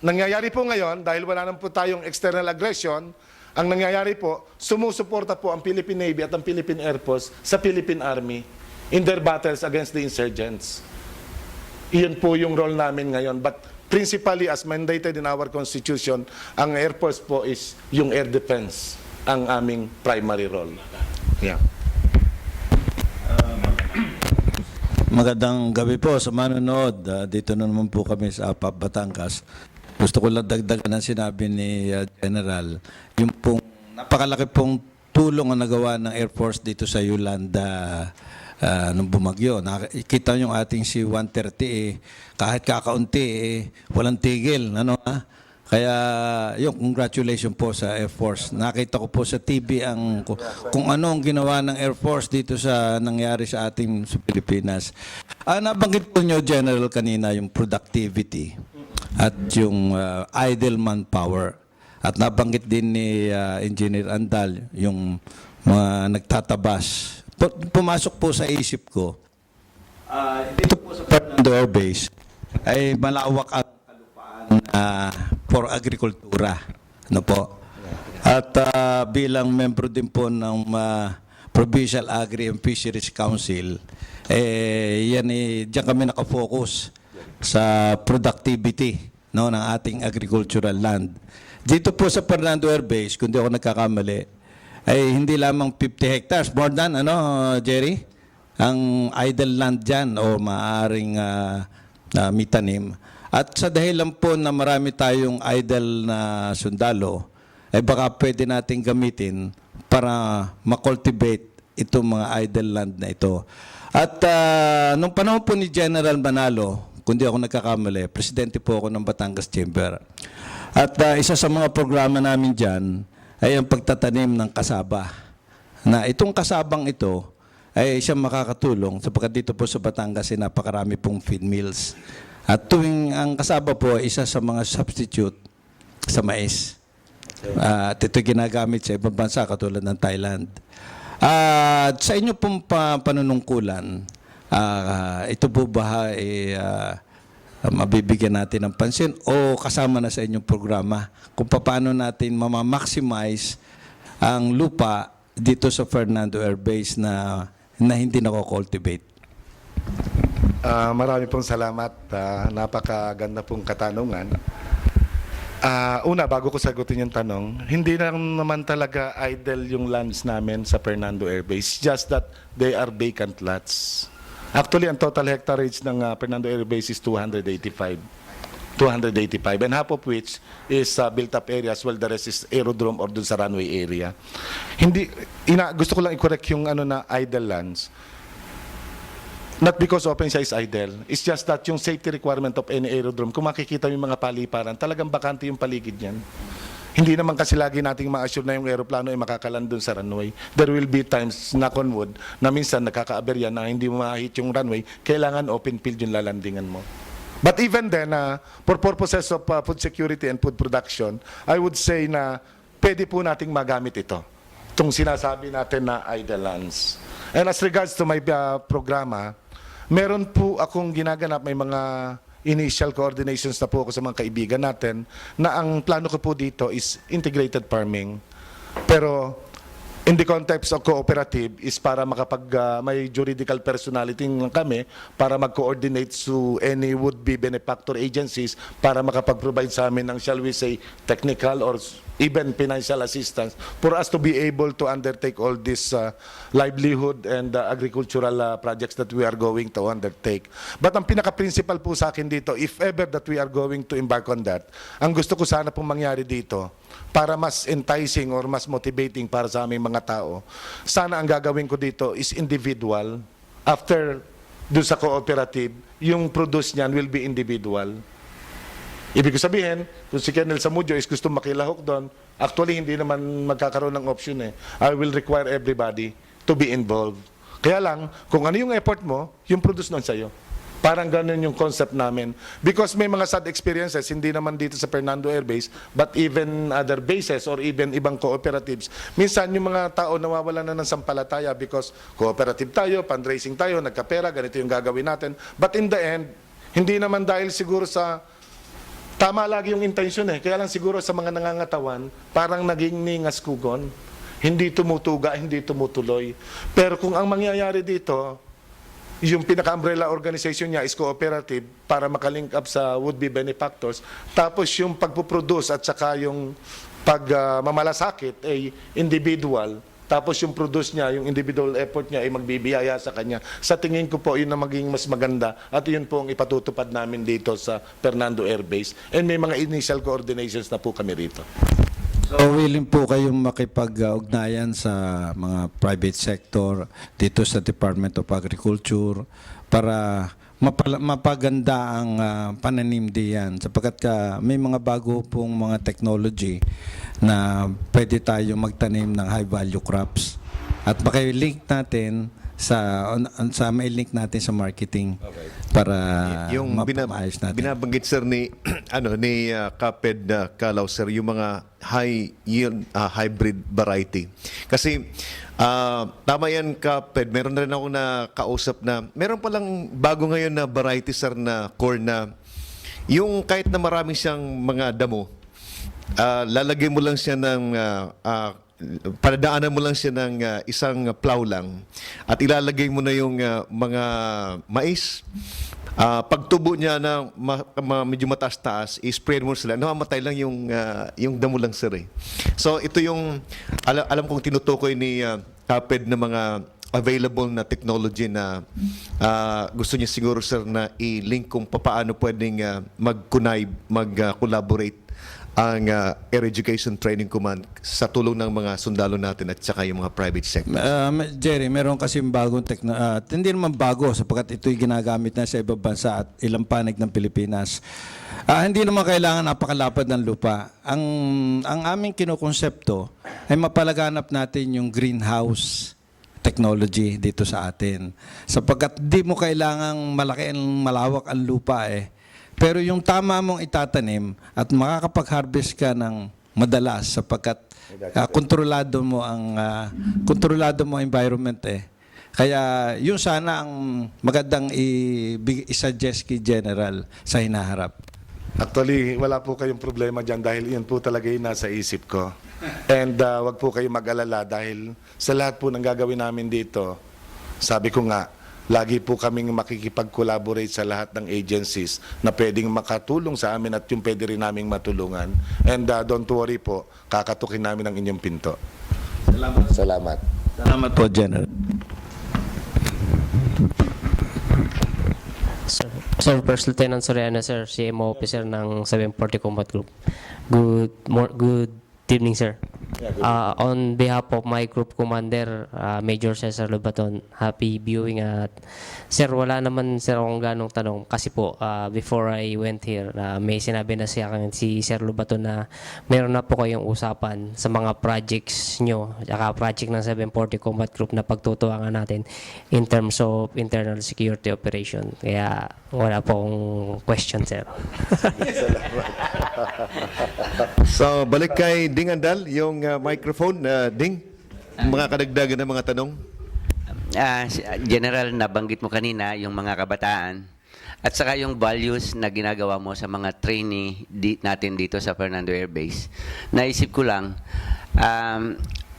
nangyayari po ngayon, dahil wala naman po tayong external aggression, ang nangyayari po, sumusuporta po ang Philippine Navy at ang Philippine Air Force sa Philippine Army in their battles against the insurgents. Iyon po yung role namin ngayon. But principally, as mandated in our Constitution, ang Air Force po is yung air defense ang aming primary role. Yeah. Magandang gabi po sa manonood. Dito na naman po kami sa APAP Batangas. Gusto ko lang dagdagan ang sinabi ni General. Yung pong napakalaki pong tulong ang nagawa ng Air Force dito sa Yolanda nung bumagyo. Nakita yung ating C-130 kahit kakaunti walang tigil. Ano, Kaya yung congratulations po sa Air Force. Nakita ko po sa TV kung ano ang ginawa ng Air Force dito sa nangyari sa ating sa Pilipinas. Nabanggit po nyo, General, kanina yung productivity at yung idle manpower. At nabanggit din ni Engineer Andal yung mga nagtatabas. Pumasok po sa isip ko, dito po sa Fernando Air Base ay malawak ang kalupaan for agrikultura. Ano po? At bilang membro din po ng Provincial Agri and Fisheries Council, diyan kami nakafocus sa productivity, no, ng ating agricultural land. Dito po sa Fernando Air Base, kung di ako nagkakamali, ay hindi lamang 50 hectares, more than, Jerry, ang idle land dyan o maaaring mitanim. At sa dahilan po na marami tayong idle na sundalo, ay baka pwede natin gamitin para makultivate itong mga idle land na ito. At nung panahon po ni General Manalo, kung di ako nagkakamali, presidente po ako ng Batangas Chamber. At isa sa mga programa namin dyan ay ang pagtatanim ng kasaba. Na itong kasabang ito ay siyang makakatulong sapagkat dito po sa Batangas ay napakarami pong feed mills. At tuwing ang kasaba po ay isa sa mga substitute sa mais. At ito ginagamit sa ibang bansa katulad ng Thailand. At sa inyo pong panunungkulan, ito po ba mabibigyan natin ng pansin o kasama na sa inyong programa kung paano natin mamamaximize ang lupa dito sa Fernando Air Base na hindi nako-cultivate? Marami pong salamat. Napakaganda pong katanungan. Una, bago ko sagutin yung tanong, hindi na naman talaga idle yung lands namin sa Fernando Air Base. Just that they are vacant lots. Actually, ang total hectareage ng Fernando Air Base is 285. And half of which is built-up areas while the rest is aerodrome or dun sa runway area. Gusto ko lang i-correct yung na idle lands. Not because open siya is idle. It's just that yung safety requirement of any aerodrome, kung makikita yung mga paliparan, talagang bakante yung paligid niyan. Hindi naman kasi lagi nating ma-assure na yung aeroplano ay makakaland dun sa runway. There will be times, knock on wood, na minsan nakaka-aberya na hindi mo ma-hit yung runway, kailangan open field yung lalandingan mo. But even then, for purposes of food security and food production, I would say na pwede po nating magamit ito. Itong sinasabi natin na idle lands. And as regards to my programa, meron po akong ginaganap, may mga initial coordinations na po ako sa mga kaibigan natin na ang plano ko po dito is integrated farming. Pero in the context of cooperative is para may juridical personality kami para mag-coordinate to any would-be benefactor agencies para makapag-provide sa amin ng, shall we say, technical or even financial assistance for us to be able to undertake all this livelihood and agricultural projects that we are going to undertake. But ang pinaka-principal po sa akin dito, if ever that we are going to embark on that, ang gusto ko sana pong mangyari dito, para mas enticing or mas motivating para sa aming mga tao, sana ang gagawin ko dito is individual. After doon sa cooperative, yung produce niyan will be individual. Ibig sabihin, kung si Colonel Zamudio is gusto makilahok doon, actually hindi naman magkakaroon ng option eh. I will require everybody to be involved. Kaya lang, kung ano yung effort mo, yung produce nun sa'yo. Parang ganun yung concept namin. Because may mga sad experiences, hindi naman dito sa Fernando Air Base, but even other bases or even ibang cooperatives. Minsan yung mga tao nawawalan na ng sampalataya because cooperative tayo, fundraising tayo, nagkapera, ganito yung gagawin natin. But in the end, hindi naman dahil siguro sa tama lagi yung intention eh. Kaya lang siguro sa mga nangangatawan, parang naging ningas-kugon. Hindi tumutuga, hindi tumutuloy. Pero kung ang mangyayari dito, yung pinaka-umbrella organization niya is cooperative para makalink up sa would-be benefactors, tapos yung pagpuproduce at saka yung pagmamalasakit ay individual, tapos yung produce niya, yung individual effort niya ay magbibiyaya sa kanya. Sa tingin ko po, yun na maging mas maganda at yun po ang ipatutupad namin dito sa Fernando Air Base. And may mga initial coordinations na po kami rito. So willing po kayong makipag-ugnayan sa mga private sector dito sa Department of Agriculture para mapaganda ang pananim diyan sapagkat may mga bago pong mga technology na pwede tayo magtanim ng high value crops at maki-link natin sa may link natin sa marketing para Yung mapamayos natin. binabanggit sir ni ni Kaped Kalaw sir, yung mga high yield hybrid variety. Kasi tama yan Kaped, meron na rin ako nakausap na meron palang bago ngayon na variety sir na corn na yung kahit na marami siyang mga damo, lalagay mo lang siya ng padadaanan mo lang siya ng isang plow lang at ilalagay mo na yung mga mais. Pagtubo niya na medyo mataas-taas, i-spray mo sila. Namamatay lang yung damo lang sir eh. So ito yung alam kong tinutukoy ni Kaped na mga available na technology na gusto niya siguro sir na i-link kung paano pwedeng mag-collaborate ang Air Education Training Command sa tulong ng mga sundalo natin at saka yung mga private sector. Jerry, meron kasi bagong hindi naman bago sapagkat ito'y ginagamit na sa ibang bansa at ilang panig ng Pilipinas. Hindi naman kailangan napakalapad ng lupa. Ang aming kinukonsepto ay mapalaganap natin yung greenhouse technology dito sa atin. Sapagkat di mo kailangang malawak ang lupa eh. Pero yung tama mong itatanim at makakapag-harvest ka ng madalas sapagkat kontrolado mo ang environment eh. Kaya yun sana ang magandang i-suggest kay General sa hinaharap. Actually, wala po kayong problema dyan dahil yun po talaga yung nasa isip ko. And wag po kayong mag-alala dahil sa lahat po ng gagawin namin dito, sabi ko nga, lagi po kaming makikipag-collaborate sa lahat ng agencies na pwedeng makatulong sa amin at yung pwede rin naming matulungan. And don't worry po, kakatukin namin ang inyong pinto. Salamat. Salamat po, General. Sir, First Lieutenant Soriano, sir, CMO officer ng 740 Combat Group. Good evening, sir. On behalf of my group commander, Major Cesar Lobaton, happy viewing at sir, wala naman sir akong ganong tanong kasi po before I went here, may sinabi na siya si Sir Lobaton na meron na po kayong usapan sa mga projects nyo at project ng 740 Combat Group na pagtutuangan natin in terms of internal security operation. Kaya wala po akong question, sir. So balik kay Ding Andal, yung microphone. Ding, mga kadagdagan na mga tanong. General, nabanggit mo kanina yung mga kabataan at saka yung values na ginagawa mo sa mga trainee natin dito sa Fernando Air Base. Naisip ko lang,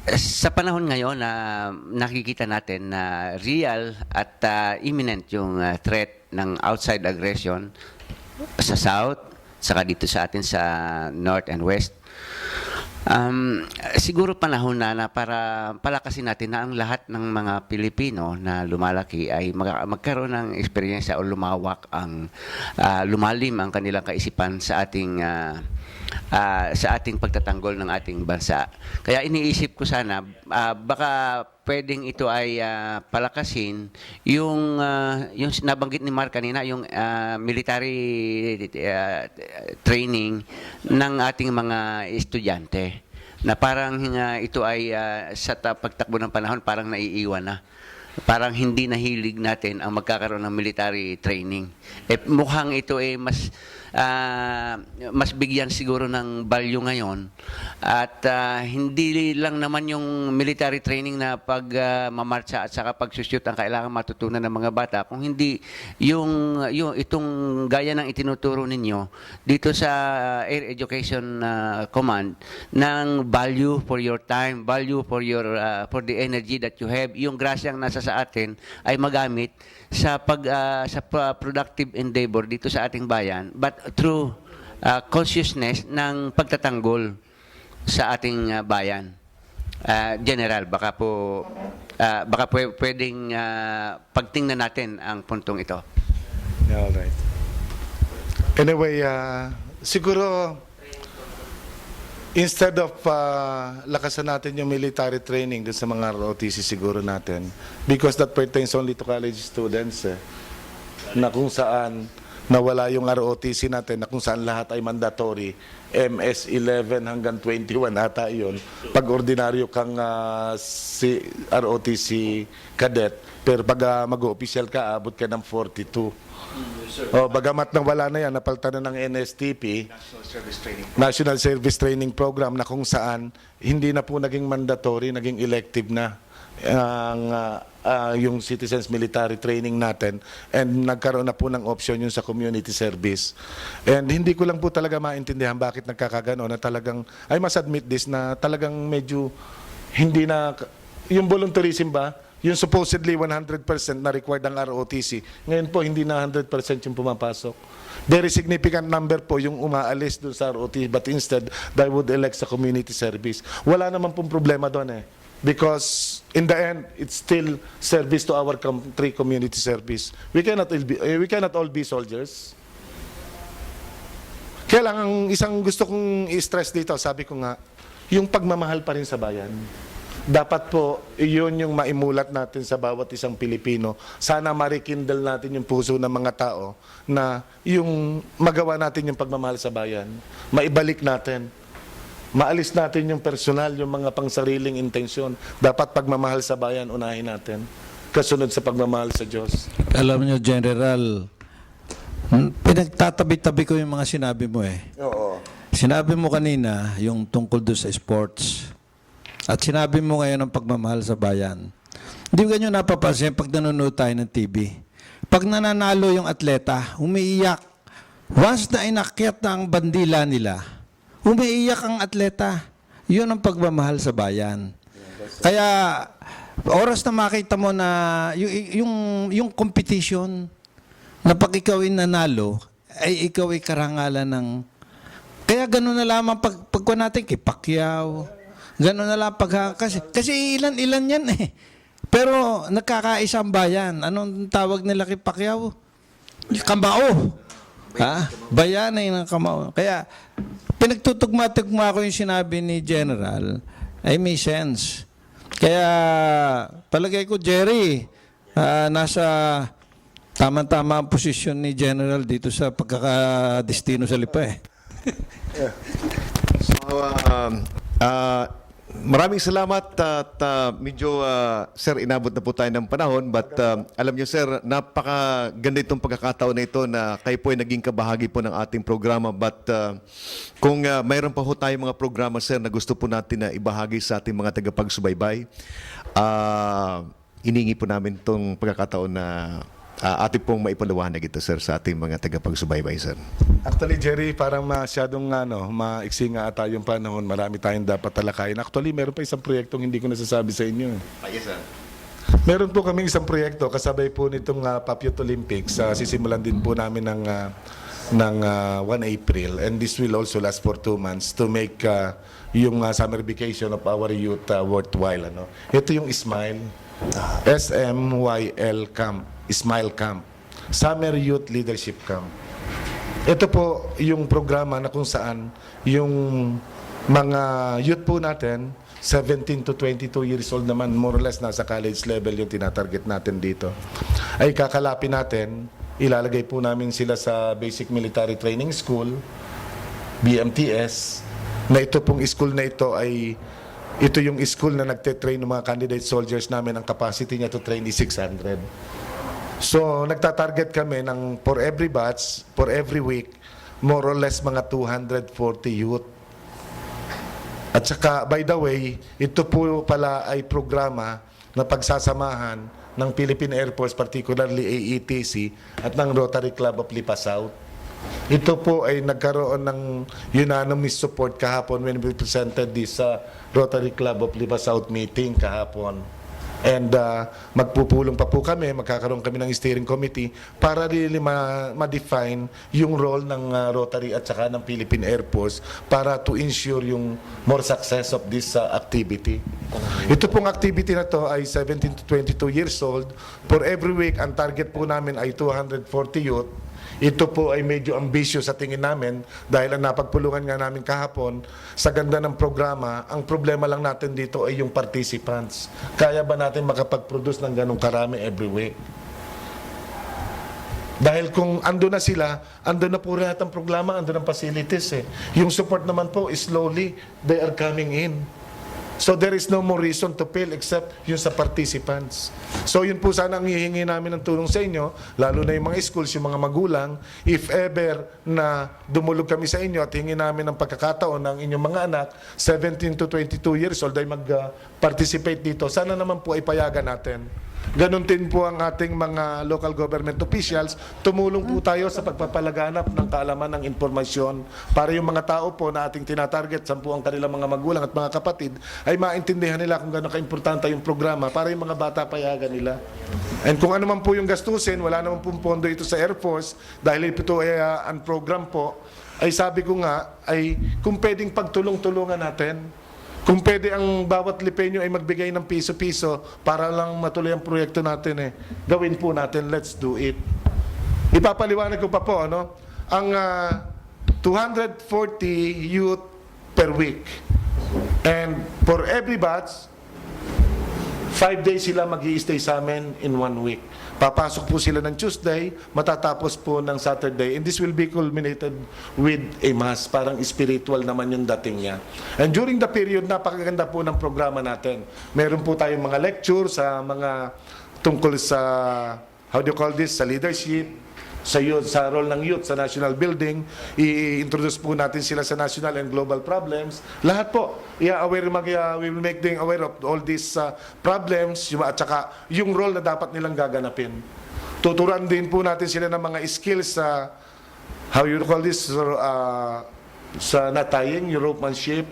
sa panahon ngayon na nakikita natin na real at imminent yung threat ng outside aggression sa South, saka dito sa atin sa North and West, siguro panahon na para palakasin natin na ang lahat ng mga Pilipino na lumalaki ay magkaroon ng experience o lumalim ang kanilang kaisipan sa ating pagtatanggol ng ating bansa. Kaya iniisip ko sana baka pwedeng ito ay palakasin yung nabanggit ni Mark kanina, yung military training ng ating mga estudyante na parang ito ay sa pagtakbo ng panahon parang naiiwan na. Parang hindi nahilig natin ang magkakaroon ng military training. Mukhang ito ay mas bigyan siguro ng value ngayon at hindi lang naman yung military training na pag mamarcha at saka pagsushoot ang kailangan matutunan ng mga bata, kung hindi yung itong gaya ng itinuturo ninyo dito sa Air Education Command ng value for your time, value for for the energy that you have, yung grasyang nasa sa atin ay magamit sa productive endeavor dito sa ating bayan, but through consciousness ng pagtatanggol sa ating bayan. General, baka pwedeng pagtingnan natin ang puntong ito. Yeah, alright. Anyway, siguro Instead of lakasan natin yung military training dun sa mga ROTC siguro natin, because that pertains only to college students, na kung saan nawala yung ROTC natin, na kung saan lahat ay mandatory, MS 11 hanggang 21 ata yun. Pag ordinaryo kang si ROTC cadet, pero pag mag-o-official ka, abot ka ng 42. Bagamat nang wala na yan, napalitan na ng NSTP, National Service Training Program, na kung saan hindi na po naging mandatory, naging elective na ang yung citizens military training natin, and nagkaroon na po ng option yun sa community service. And hindi ko lang po talaga maintindihan bakit nagkakagano na talagang, I must admit this, na talagang medyo hindi na, yung voluntarism ba, yung supposedly 100% na required ang ROTC, ngayon po hindi na 100% yung pumapasok. Very significant number po yung umaalis doon sa ROTC, but instead, they would elect sa community service. Wala naman pong problema doon eh. Because in the end, it's still service to our country, community service. We cannot all be soldiers. Kaya lang, ang isang gusto kong i-stress dito, sabi ko nga, yung pagmamahal pa rin sa bayan. Dapat po, iyon yung maimulat natin sa bawat isang Pilipino. Sana marikindle natin yung puso ng mga tao na yung magawa natin yung pagmamahal sa bayan. Maibalik natin. Maalis natin yung personal, yung mga pangsariling intensyon. Dapat pagmamahal sa bayan, unahin natin. Kasunod sa pagmamahal sa Diyos. Alam niyo, General, pinagtatabi-tabi ko yung mga sinabi mo eh. Oo. Sinabi mo kanina yung tungkol doon sa sports. At sinabi mo ngayon ang pagmamahal sa bayan. Hindi ko ganyo napapansin pag nanonood tayo ng TV. Pag nananalo yung atleta, umiiyak. Once na inakyat na ang bandila nila, umiiyak ang atleta. Yun ang pagmamahal sa bayan. Kaya, oras na makita mo na yung competition, na pag ikaw ay nanalo, ay ikaw ay karangalan ng... Kaya gano'n na lamang pagkuha natin kay Pacquiao. Gano'n na lang kasi ilan-ilan yan eh. Pero nagkakaisa ang bayan. Anong tawag nila kay Pacquiao? Kamao. Ha? Bayanay ng kamao. Kaya pinagtutugma-tugma ko yung sinabi ni General, ay may sense. Kaya palagay ko, Jerry, nasa tama-tama ang posisyon ni General dito sa pagkakadestino sa Lipa eh. So, maraming salamat at medyo, sir, inabot na po tayo ng panahon, but alam nyo, sir, napakaganda itong pagkakataon na ito na kayo po ay naging kabahagi po ng ating programa, but kung mayroon pa po tayong mga programa, sir, na gusto po natin na ibahagi sa ating mga tagapagsubaybay, iningi po namin itong pagkakataon na ating pong maipaliwanag ito, sir, sa ating mga tagapagsubaybay, sir. Actually, Jerry, parang masyadong maiksi nga ata yung panahon. Marami tayong dapat talakayin. Actually, meron pa isang proyektong hindi ko nasasabi sa inyo. Yes, sir. Meron po kaming isang proyekto kasabay po nitong Papiot Olympics. Sisimulan din po namin ng 1 April, and this will also last for 2 months to make yung summer vacation of our youth worthwhile. Ito yung Smile. SMYL Camp. Smile Camp. Summer Youth Leadership Camp. Ito po yung programa na kung saan yung mga youth po natin, 17 to 22 years old naman, more or less nasa college level yung tinatarget natin dito, ay kakalapin natin, ilalagay po namin sila sa Basic Military Training School, BMTS, na ito pong school na ito ay ito yung school na nagte-train ng mga candidate soldiers namin. Ang capacity niya to train is 600. So, nagtatarget kami ng for every batch, for every week, more or less mga 240 youth. At saka, by the way, ito po pala ay programa na pagsasamahan ng Philippine Air Force, particularly AETC, at ng Rotary Club of Lipa South. Ito po ay nagkaroon ng unanimous support kahapon when we presented this Rotary Club of Lipa South meeting kahapon. And magpupulong pa po kami, magkakaroon kami ng steering committee para really ma-define yung role ng Rotary at saka ng Philippine Air Force para to ensure yung more success of this activity. Ito pong activity na to ay 17 to 22 years old. For every week, ang target po namin ay 240 youth. Ito po ay medyo ambitious sa tingin namin dahil ang napagpulungan nga namin kahapon sa ganda ng programa, ang problema lang natin dito ay yung participants. Kaya ba natin makapag-produce ng ganong karami every week? Dahil kung ando na sila, ando na po lahat ang programa, ando ng facilities eh. Yung support naman po is slowly, they are coming in. So there is no more reason to fail except yung sa participants. So yun po sana ang hihingi namin ng tulong sa inyo, lalo na yung mga schools, yung mga magulang, if ever na dumulog kami sa inyo at hingi namin ng pagkakataon ng inyong mga anak, 17 to 22 years old ay mag-participate dito, sana naman po ay payagan natin. Ganon din po ang ating mga local government officials. Tumulong po tayo sa pagpapalaganap ng kaalaman ng impormasyon para yung mga tao po na ating tinatarget, sampu ang kanilang mga magulang at mga kapatid, ay maintindihan nila kung gaano kaimportante yung programa para yung mga bata payagan nila. And kung ano man po yung gastusin, wala naman pong pondo ito sa Air Force dahil ito ay ang program po, ay sabi ko nga, ay kung pwedeng pagtulong-tulungan natin, kung pwede ang bawat Lipenyo ay magbigay ng piso-piso para lang matuloy ang proyekto natin gawin po natin, let's do it. Ipapaliwanag ko pa po, ano? Ang 240 youth per week. And for every batch, 5 days sila mag-i-stay sa amin in 1 week. Papasok po sila ng Tuesday, matatapos po ng Saturday, and this will be culminated with a mass. Parang spiritual naman yung dating niya. And during the period, napakaganda po ng programa natin. Meron po tayong mga lecture sa mga tungkol sa, how do you call this, sa leadership, sa youth, sa role ng youth sa national building. I-introduce po natin sila sa national and global problems. Lahat po, we will make them aware of all these problems at saka yung role na dapat nilang gaganapin. Tuturuan din po natin sila ng mga skills sa how you call this, sa nataying, yung ropemanship,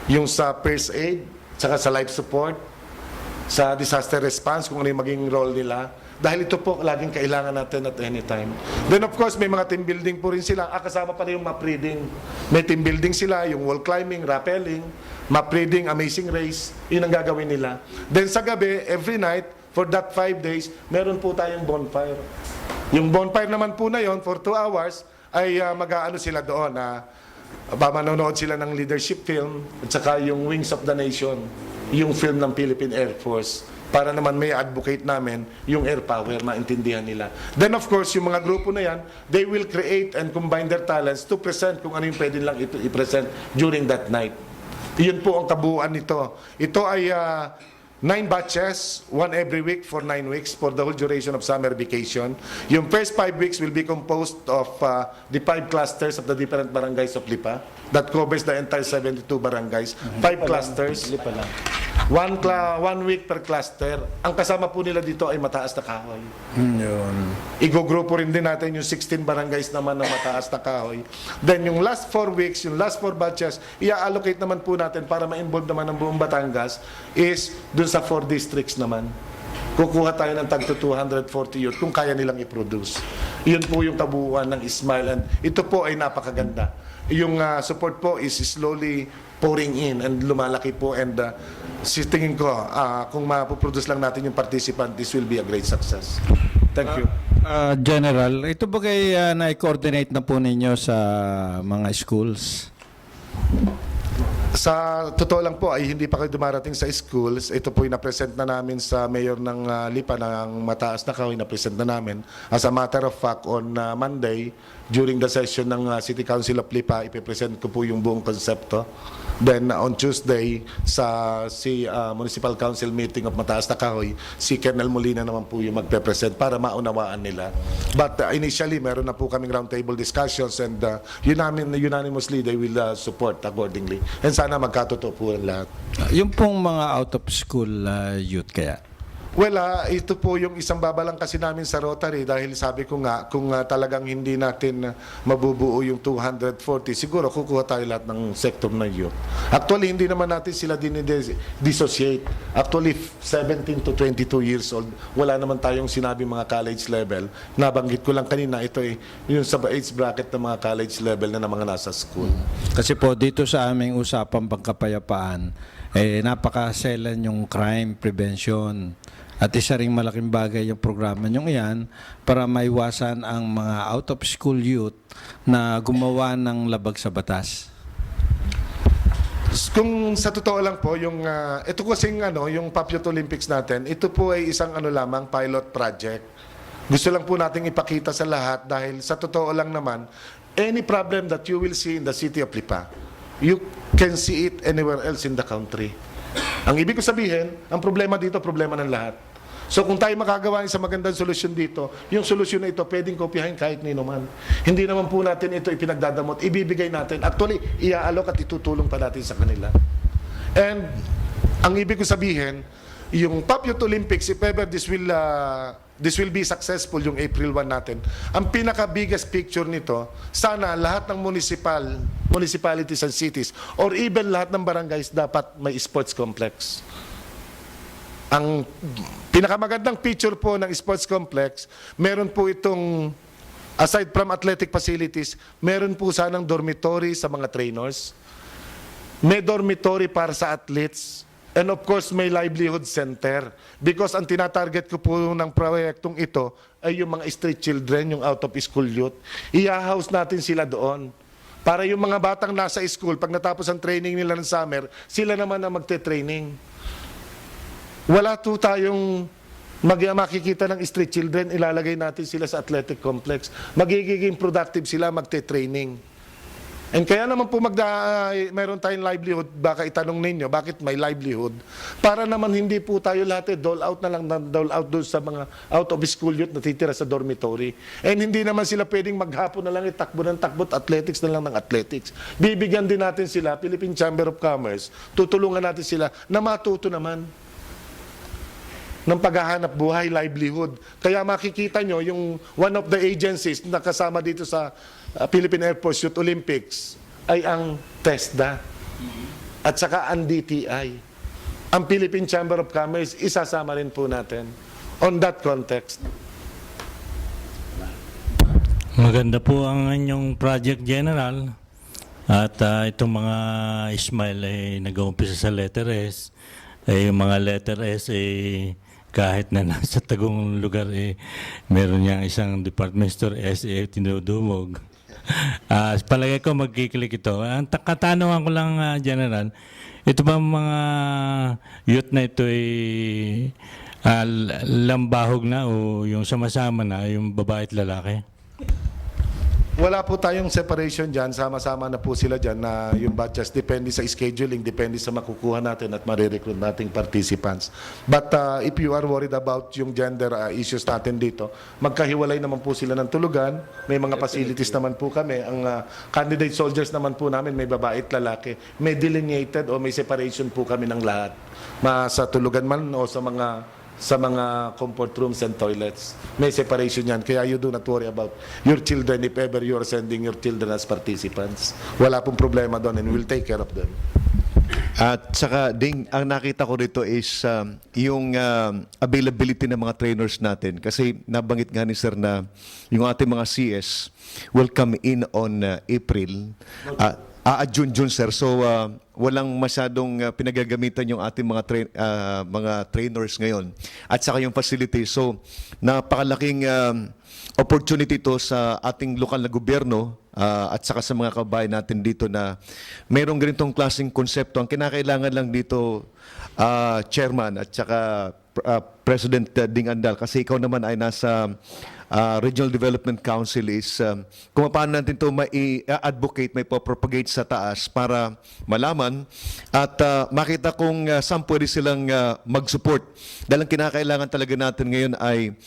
yung sa first aid, saka sa life support, sa disaster response, kung ano yung maging role nila. Dahil ito po laging kailangan natin at any time. Then of course, may mga team building po rin sila. Kasama pa rin yung map reading. May team building sila, yung wall climbing, rappelling, map reading, amazing race. Yun ang gagawin nila. Then sa gabi, every night, for that 5 days, meron po tayong bonfire. Yung bonfire naman po na yon for 2 hours, ay mag-aano sila doon manonood sila ng leadership film at saka yung Wings of the Nation, yung film ng Philippine Air Force, para naman may advocate namin yung air power, maintindihan nila. Then of course, yung mga grupo na yan, they will create and combine their talents to present kung ano yung pwede lang i-present during that night. Iyon po ang kabuuan nito. Ito ay 9 batches, 1 every week for 9 weeks for the whole duration of summer vacation. Yung first 5 weeks will be composed of the 5 clusters of the different barangays of Lipa. That covers the entire 72 barangays. 5 clusters. 1 week per cluster. Ang kasama po nila dito ay mataas na kahoy. Yun. Igugrupo rin din natin yung 16 barangays naman na mataas na kahoy. Then yung last 4 weeks, yung last 4 batches, i-allocate naman po natin para ma-involve naman ng buong Batangas is dun sa 4 districts naman. Kukuha tayo ng tag to 240 youth kung kaya nilang i-produce. Yun po yung kabuuan ng Smile, and ito po ay napakaganda. Yung support po is slowly pouring in and lumalaki po, and tingin ko kung mapoproduce lang natin yung participant, this will be a great success. Thank you. General, ito ba kay na-coordinate na po ninyo sa mga schools? Sa totoo lang po ay hindi pa kayo dumarating sa schools. Ito po yung na-present na namin sa mayor ng Lipa ng mataas na kahoy, na-present na namin. As a matter of fact, on Monday, during the session ng City Council of Lipa, ipipresent ko po yung buong konsepto. Then on Tuesday, sa Municipal Council meeting of Mataas na Kahoy, si Colonel Molina naman po yung magpe-present para maunawaan nila. But initially, meron na po kaming roundtable discussions, and unanimously they will support accordingly. And sana magkatotoo po ang lahat. Yung pong mga out-of-school youth kaya? Well, ito po yung isang babalang kasi namin sa Rotary, dahil sabi ko nga, kung talagang hindi natin mabubuo yung 240, siguro kukuha tayo lahat ng sector na youth. Actually, hindi naman natin sila dissociate. Actually, 17 to 22 years old, wala naman tayong sinabi mga college level. Nabanggit ko lang kanina, ito yung sa age bracket ng mga college level na mga nasa school. Kasi po dito sa aming usapang pangkapayapaan, napakaselan yung crime prevention. At isa ring malaking bagay yung programa nyo yan para maiwasan ang mga out-of-school youth na gumawa ng labag sa batas. Kung sa totoo lang po, ito kasing yung Pop Youth Olympics natin, ito po ay isang lamang pilot project. Gusto lang po nating ipakita sa lahat dahil sa totoo lang naman, any problem that you will see in the city of Lipa, you can see it anywhere else in the country. Ang ibig ko sabihin, ang problema dito, problema ng lahat. So kung tayo makagawa ng isang magandang solusyon dito, yung solusyon na ito pwedeng kopyahin kahit nino man. Hindi naman po natin ito ipinagdadamot, ibibigay natin. Actually, iaalok at itutulong pa natin sa kanila. And ang ibig ko sabihin, yung Pop Youth Olympics, if ever this will be successful, yung April 1 natin, ang pinaka-biggest picture nito, sana lahat ng municipalities and cities, or even lahat ng barangays dapat may sports complex. Ang pinakamagandang picture po ng sports complex, meron po itong, aside from athletic facilities, meron po sanang dormitory sa mga trainers, may dormitory para sa athletes, and of course may livelihood center. Because ang tinatarget ko po ng proyektong ito ay yung mga street children, yung out of school youth. I-house natin sila doon. Para yung mga batang nasa school, pag natapos ang training nila ng summer, sila naman na magte-training. Wala po tayong makikita ng street children, ilalagay natin sila sa athletic complex. Magiging productive sila, magte-training. And kaya naman po meron tayong livelihood, baka itanong ninyo, bakit may livelihood? Para naman hindi po tayo lahat dole out na lang, dole out doon sa mga out of school youth na titira sa dormitory. And hindi naman sila pwedeng maghapon na lang takbo ng takbo, athletics na lang ng athletics. Bibigyan din natin sila, Philippine Chamber of Commerce, tutulungan natin sila na matuto naman ng paghahanap buhay, livelihood. Kaya makikita nyo yung one of the agencies na kasama dito sa Philippine Air Force Youth Olympics ay ang TESDA at saka ang DTI. Ang Philippine Chamber of Commerce, isasama rin po natin on that context. Maganda po ang inyong project general. At itong mga Ismail ay nag-uumpisa sa letter S. Yung mga letter S kahit na nasa tagong lugar meron niyang isang department store SA tinudumog. Palagay ko magkikilik ito. Ang katanungan ko lang, General, ito ba mga youth na ito lambahog na o yung sama-sama na, yung babae at lalaki? Wala po tayong separation dyan. Sama-sama na po sila dyan na yung batches. Depende sa scheduling, depende sa makukuha natin at marirecruit nating participants. But if you are worried about yung gender issues natin dito, magkahiwalay naman po sila ng tulugan. May mga facilities naman po kami. Ang candidate soldiers naman po namin, may babae at lalaki. May delineated o may separation po kami ng lahat. Sa tulugan man o sa mga comfort rooms and toilets. May separation yan. Kaya you do not worry about your children if ever you are sending your children as participants. Wala pong problema doon and we'll take care of them. At saka ding ang nakita ko dito is yung availability ng mga trainers natin. Kasi nabanggit nga ni Sir na yung ating mga CS will come in on April. June, sir. So, walang masyadong pinagagamitan yung ating mga trainers ngayon. At saka yung facility. So, napakalaking opportunity to sa ating lokal na gobyerno at saka sa mga kabayan natin dito na mayroong ganitong klaseng konsepto. Ang kinakailangan lang dito, Chairman at saka President Ding Andal, kasi ikaw naman ay nasa Regional Development Council, is kung paano natin ito mai-advocate, may propagate sa taas para malaman at makita kung saan pwede silang mag-support. Dahil ang kinakailangan talaga natin ngayon ay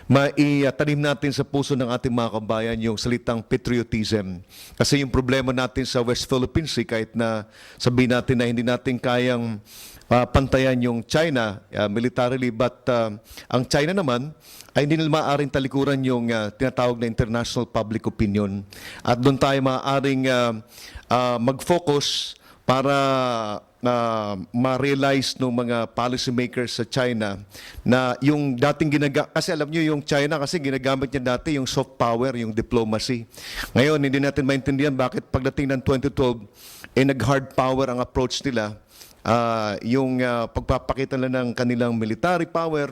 maitanim natin sa puso ng ating mga kabayan yung salitang patriotism. Kasi yung problema natin sa West Philippine Sea, kahit na sabihin natin na hindi natin kayang pantayan yung China militarily, but ang China naman ay hindi nila maaaring talikuran yung tinatawag na international public opinion. At doon tayo maaaring mag-focus para ma-realize ng mga policymakers sa China na yung dating kasi alam nyo yung China kasi ginagamit niya dati yung soft power, yung diplomacy. Ngayon, hindi natin maintindihan bakit pagdating ng 2012, nag-hard power ang approach nila. Yung pagpapakita nila ng kanilang military power,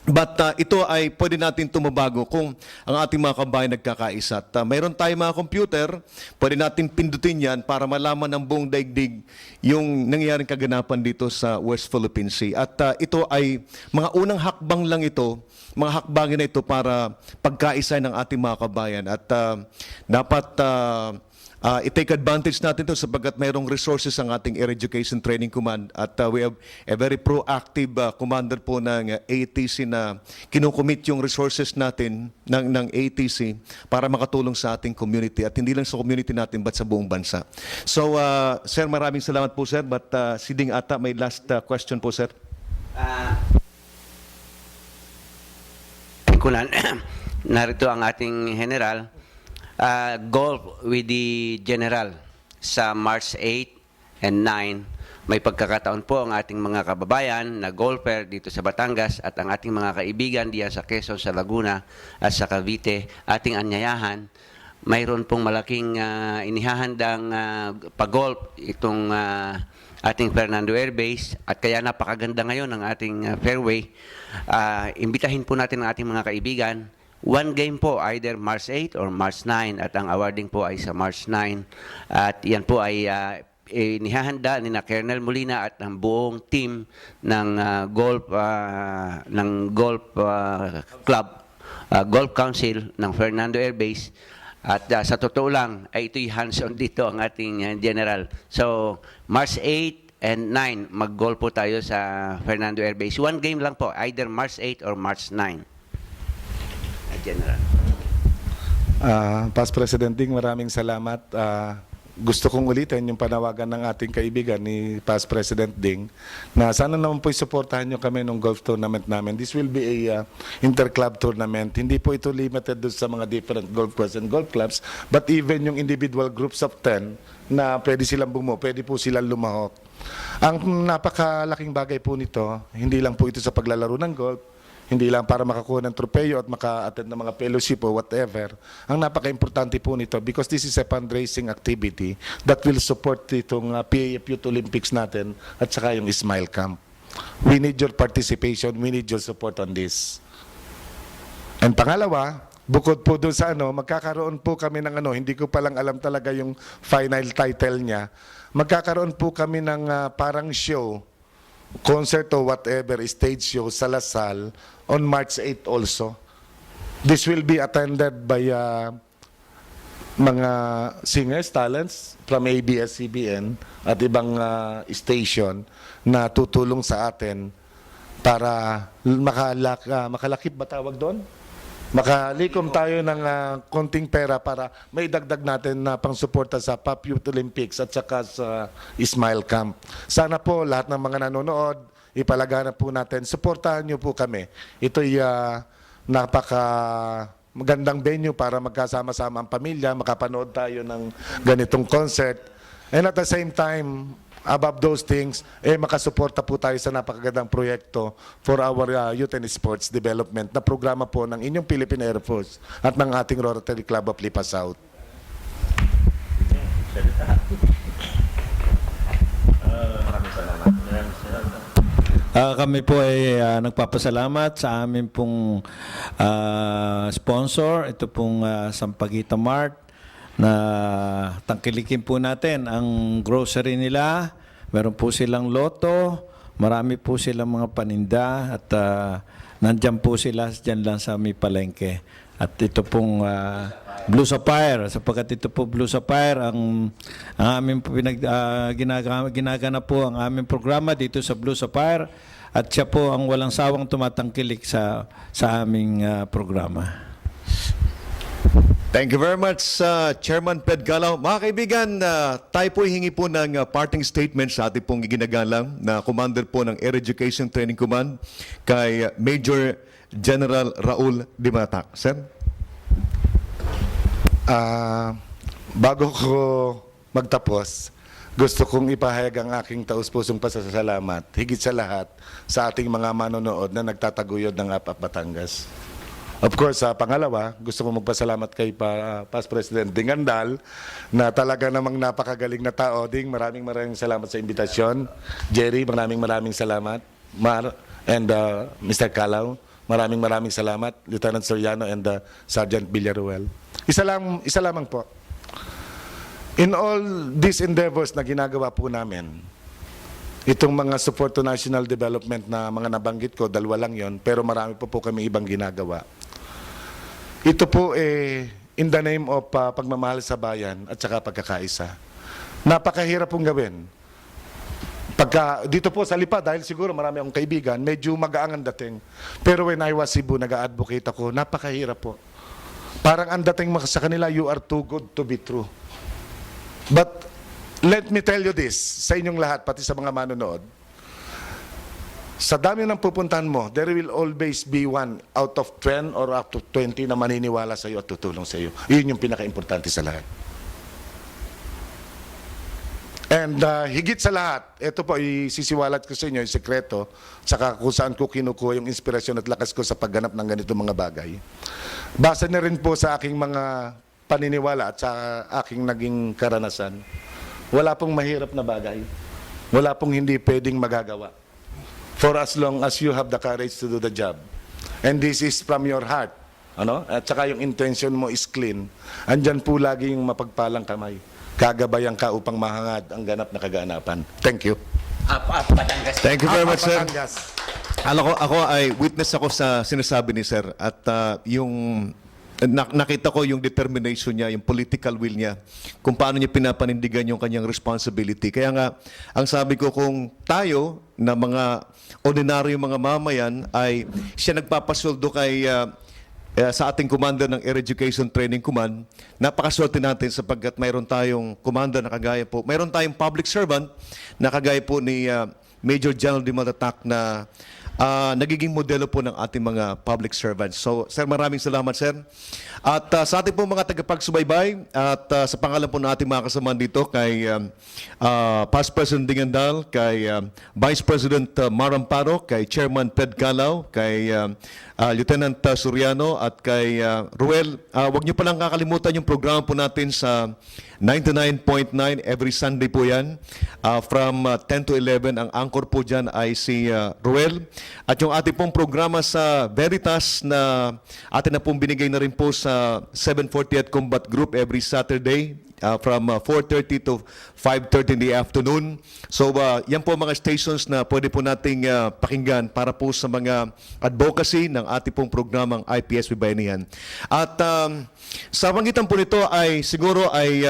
But ito ay pwede natin tumabago kung ang ating mga kabayan nagkakaisa. At mayroon tayong mga computer, pwede natin pindutin yan para malaman ng buong daigdig yung nangyayaring kaganapan dito sa West Philippine Sea. At ito ay mga unang hakbang lang ito, mga hakbangin na ito para pagkaisa ng ating mga kabayan. At dapat i-take advantage natin ito sapagkat mayroong resources ang ating Air Education Training Command at we have a very proactive commander po ng ATC na kinukumit yung resources natin ng ATC para makatulong sa ating community at hindi lang sa community natin but sa buong bansa. So, sir, maraming salamat po, sir. But si Ding ata may last question po, sir. Kunan, narito ang ating general. Golf with the General sa March 8 and 9. May pagkakataon po ang ating mga kababayan na golfer dito sa Batangas at ang ating mga kaibigan diyan sa Quezon, sa Laguna at sa Cavite, ating anyayahan. Mayroon pong malaking inihahandang pag-golf itong ating Fernando Air Base at kaya napakaganda ngayon ng ating fairway. Imbitahin po natin ang ating mga kaibigan. One game po, either March 8 or March 9 at ang awarding po ay sa March 9. At yan po ay inihahanda ni na Colonel Molina at ang buong team ng golf club, Golf Council ng Fernando Air Base. At sa totoo lang, ay ito'y hands-on dito ang ating general. So, March 8 and 9, mag-golf po tayo sa Fernando Air Base. One game lang po, either March 8 or March 9. General. Past President Ding, maraming salamat. Gusto kong ulitin yung panawagan ng ating kaibigan ni Past President Ding na sana naman po suportahan nyo kami ng golf tournament namin. This will be a inter-club tournament. Hindi po ito limited doon sa mga different golf courses and golf clubs, but even yung individual groups of 10 na pwede silang pwede po silang lumahok. Ang napakalaking bagay po nito, hindi lang po ito sa paglalaro ng golf, hindi lang para makakuha ng tropeyo at maka-attend ng mga fellowship o whatever. Ang napaka-importante po nito because this is a fundraising activity that will support itong PAF Youth Olympics natin at saka yung Smile Camp. We need your participation, we need your support on this. And pangalawa, bukod po doon sa magkakaroon po kami ng hindi ko palang alam talaga yung final title niya. Magkakaroon po kami ng parang show, concert or whatever, stage show sa Lasal on March 8 also. This will be attended by mga singers, talents from ABS-CBN at ibang station na tutulong sa atin para makalakip ba tawag doon? Makalikom tayo ng konting pera para may dagdag natin na pangsuporta sa PAF Youth Olympics at saka sa Smile Camp. Sana po lahat ng mga nanonood, ipalaganap po natin, suportahan nyo po kami. Ito'y napaka magandang venue para magkasama-sama ang pamilya, makapanood tayo ng ganitong concert. And at the same time, above those things, makasuporta po tayo sa napakagandang proyekto for our youth and sports development na programa po ng inyong Philippine Air Force at ng ating Rotary Club of Lipa South. Kami po ay nagpapasalamat sa amin pong sponsor, ito pong Sampaguita Mart, na tangkilikin po natin ang grocery nila. Meron po silang loto, marami po silang mga paninda at nandyan po sila dyan lang sa may palengke. At ito pong Blue Sapphire, sapagkat ito po Blue Sapphire, ang aming ginagana po ang aming programa dito sa Blue Sapphire at siya po ang walang sawang tumatangkilik sa aming programa. Thank you very much, Chairman Ped Galaw. Mga kaibigan, tayo po hingi po ng parting statement sa ating pong ginagalang na commander po ng Air Education Training Command kay Major General Raul Dimatac. Sir? Bago ko magtapos, gusto kong ipahayag ang aking taus-pusong pasasalamat, higit sa lahat, sa ating mga manonood na nagtataguyod ng APAP Batangas. Of course, pangalawa, gusto ko magpasalamat kay Past President Ding Andal na talaga namang napakagaling na tao. Ding, maraming salamat sa imbitasyon. Jerry, maraming salamat. Mar and Mr. Calaw, Maraming salamat, Lieutenant Soriano and Sergeant Villaruel. Isa lamang po. In all these endeavors na ginagawa po namin, itong mga support to national development na mga nabanggit ko, 2 lang yon, pero marami po kami ibang ginagawa. Ito po in the name of pagmamahal sa bayan at saka pagkakaisa. Napakahirap pong gawin. Dito po sa Lipa, dahil siguro marami akong kaibigan, medyo magaang ang dating. Pero when I was Cebu, nag-advocate ako, napakahirap po. Parang ang dating sa kanila, you are too good to be true. But let me tell you this, sa inyong lahat, pati sa mga manonood, sa dami ng pupuntahan mo, there will always be 1 out of 10 or up to 20 na maniniwala sa iyo at tutulong sa iyo. Yun yung pinaka-importante sa lahat. And higit sa lahat, ito po, isisiwalat ko sa inyo yung sekreto, saka kung saan ko kinukuha yung inspirasyon at lakas ko sa pagganap ng ganito mga bagay. Base na rin po sa aking mga paniniwala at sa aking naging karanasan. Wala pong mahirap na bagay. Wala pong hindi pwedeng magagawa. For as long as you have the courage to do the job. And this is from your heart. At saka yung intention mo is clean. Andyan po lagi yung mapagpalang kamay. Kagabayan ka upang mahangad ang ganap na kaganapan. Thank you. Batangas. Thank you very much, sir. Batangas. Ako ay witness ako sa sinasabi ni sir at yung nakita ko yung determination niya, yung political will niya, kung paano niya pinapanindigan yung kanyang responsibility. Kaya nga, ang sabi ko, kung tayo na mga ordinaryo mga mamayan ay siya nagpapasweldo kay sa ating commander ng Air Education Training Command, napakaswerte natin sapagkat mayroon tayong commander na kagaya po, mayroon tayong public servant na kagaya po ni Major General Dimatatak na nagiging modelo po ng ating mga public servants. So, sir, maraming salamat, sir. At sa ating po mga tagapagsubaybay at sa pangalan po ng ating mga kasama dito kay Past President Dingandal, kay Vice President Maramparo, kay Chairman Ped Calao, kay Lieutenant Soriano at kay Ruel, huwag niyo palang kakalimutan yung programa po natin sa 99.9 every Sunday po yan. From 10 to 11, ang anchor po dyan ay si Ruel. At yung ating pong programa sa Veritas na atin na pong binigay na rin po sa 740th Combat Group every Saturday from 4:30 to 5:30 in the afternoon. So yan po mga stations na pwede po nating pakinggan para po sa mga advocacy ng ating pong programang IPS Bayanihan. At sa pangitan po nito ay siguro ay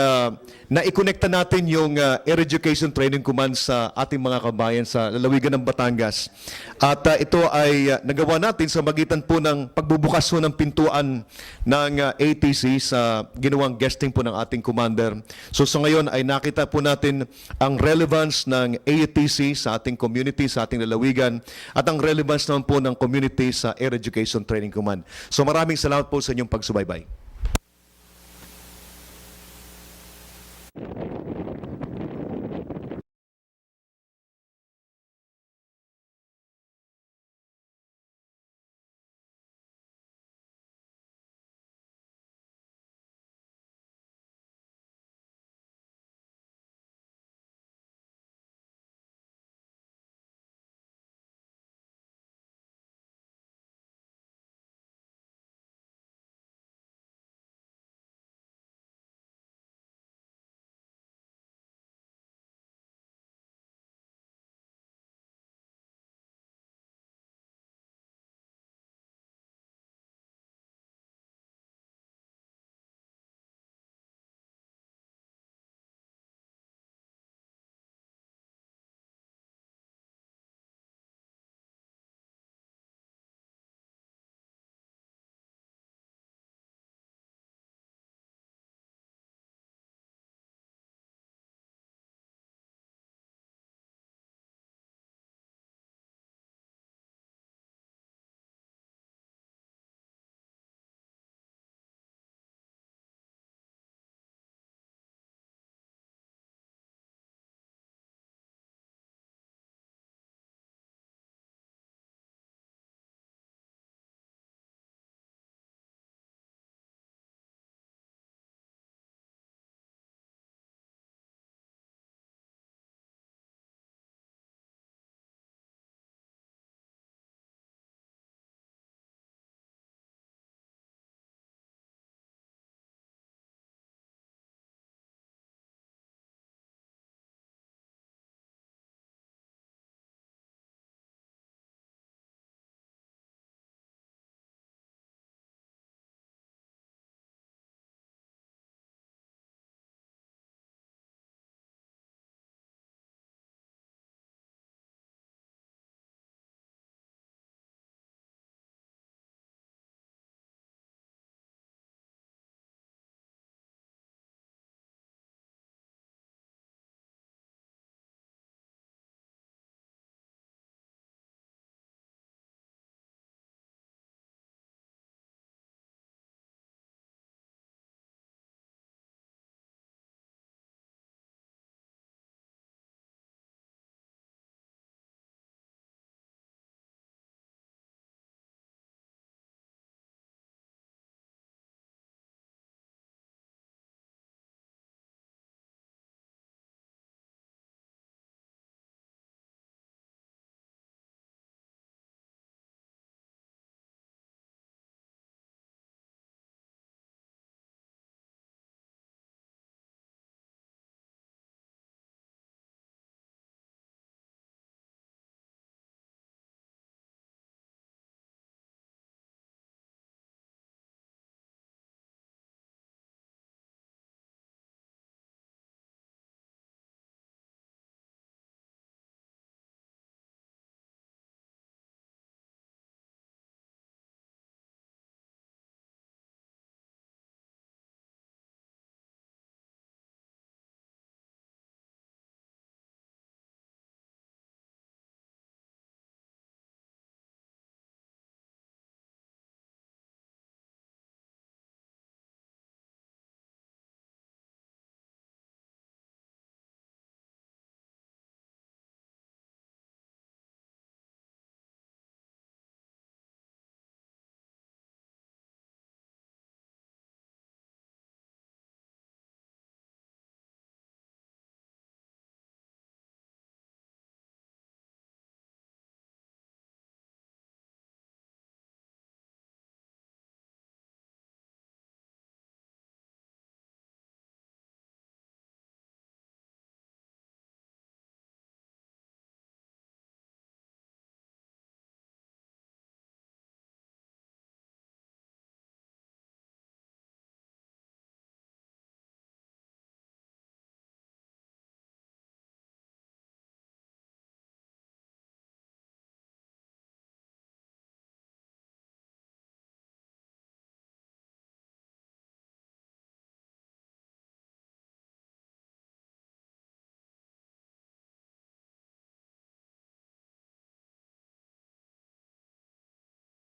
naikonekta natin yung Air Education Training Command sa ating mga kabayan sa lalawigan ng Batangas. At ito ay nagawa natin sa magitan po ng pagbubukas po ng pintuan ng ATC sa ginawang guesting po ng ating commander. So sa ngayon ay nakita po natin ang relevance ng ATC sa ating community, sa ating lalawigan, at ang relevance naman po ng community sa Air Education Training Command. So maraming salamat po sa inyong pagsubaybay.